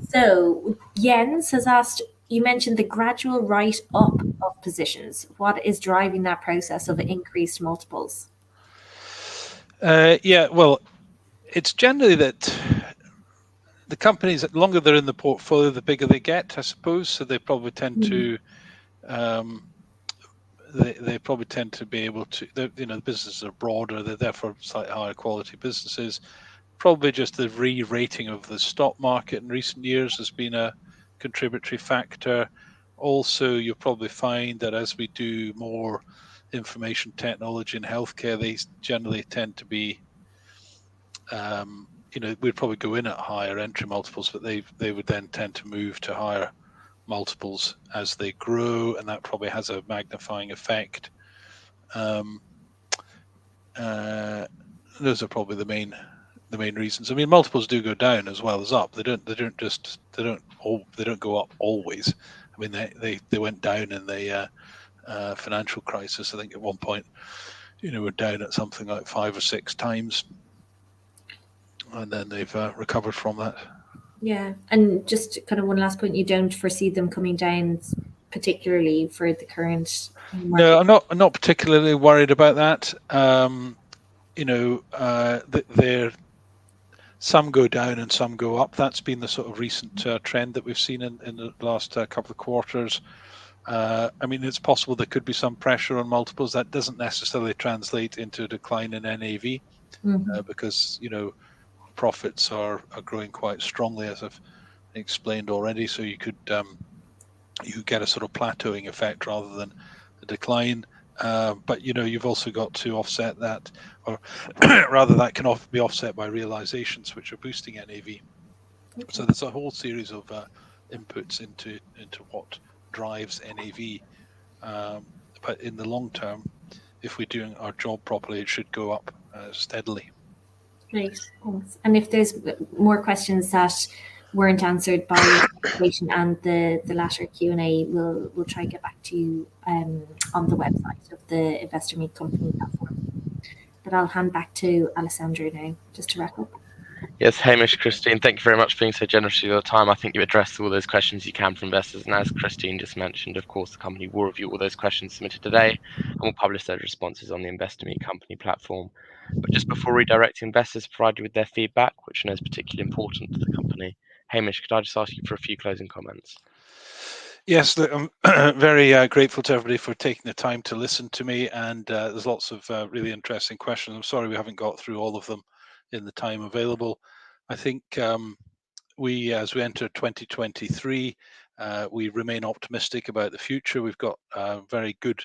[SPEAKER 2] So Jens has asked, you mentioned the gradual write up of positions. What is driving that process of increased multiples?
[SPEAKER 3] Yeah, well, it's generally that the companies, the longer they're in the portfolio, the bigger they get, I suppose. So they probably tend to, they probably tend to be able to, the businesses are broader. They're therefore slightly higher quality businesses. Probably just the re-rating of the stock market in recent years has been a contributory factor. Also, you'll probably find that as we do more information technology and healthcare, they generally tend to be we'd probably go in at higher entry multiples, but they would then tend to move to higher multiples as they grow, and that probably has a magnifying effect. Those are probably the main reasons. I mean, multiples do go down as well as up. They don't go up always. I mean, they went down in the financial crisis. I think at one point, we're down at something like 5 or 6 times. And then they've recovered from that.
[SPEAKER 2] Yeah, and just kind of one last point, you don't foresee them coming down particularly for the current market?
[SPEAKER 3] No, I'm not particularly worried about that. Some go down and some go up. That's been the sort of recent trend that we've seen in the last couple of quarters. I mean, it's possible there could be some pressure on multiples. That doesn't necessarily translate into a decline in NAV because profits are growing quite strongly, as I've explained already. So you could get a sort of plateauing effect rather than a decline. But you've also got to offset that, or rather, that can often be offset by realizations, which are boosting NAV. Okay. So there's a whole series of inputs into what drives NAV. But in the long term, if we're doing our job properly, it should go up steadily.
[SPEAKER 2] Great, thanks. And if there's more questions that weren't answered by the presentation and the latter Q&A, we'll try and get back to you on the website of the Investor Meet Company platform. But I'll hand back to Alessandro now, just to wrap up.
[SPEAKER 1] Yes, Hamish, Christine, thank you very much for being so generous with your time. I think you addressed all those questions you can from investors. And as Christine just mentioned, of course, the company will review all those questions submitted today and will publish those responses on the Investor Meet Company platform. But just before redirecting investors to provide you with their feedback, which I know is particularly important to the company, Hamish, could I just ask you for a few closing comments?
[SPEAKER 3] Yes, I'm very grateful to everybody for taking the time to listen to me, and there's lots of really interesting questions. I'm sorry we haven't got through all of them in the time available. I think as we enter 2023, we remain optimistic about the future. We've got a very good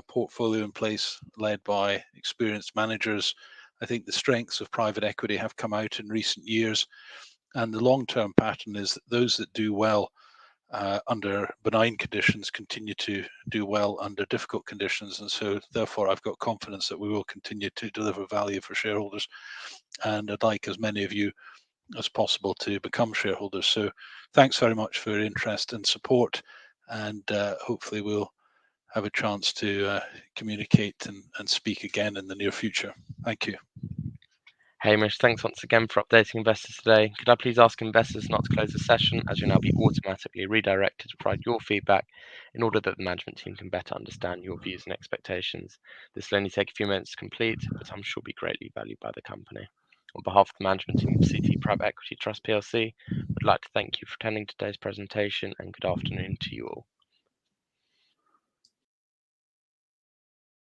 [SPEAKER 3] portfolio in place led by experienced managers. I think the strengths of private equity have come out in recent years, and the long-term pattern is that those that do well under benign conditions continue to do well under difficult conditions. And so therefore I've got confidence that we will continue to deliver value for shareholders, and I'd like as many of you as possible to become shareholders. So thanks very much for your interest and support, and hopefully we'll have a chance to communicate and speak again in the near future. Thank you.
[SPEAKER 1] Hamish, thanks once again for updating investors today. Could I please ask investors not to close the session, as you'll now be automatically redirected to provide your feedback in order that the management team can better understand your views and expectations. This will only take a few minutes to complete, but I'm sure will be greatly valued by the company. On behalf of the management team of CT Private Equity Trust PLC, I'd like to thank you for attending today's presentation, and good afternoon to you all.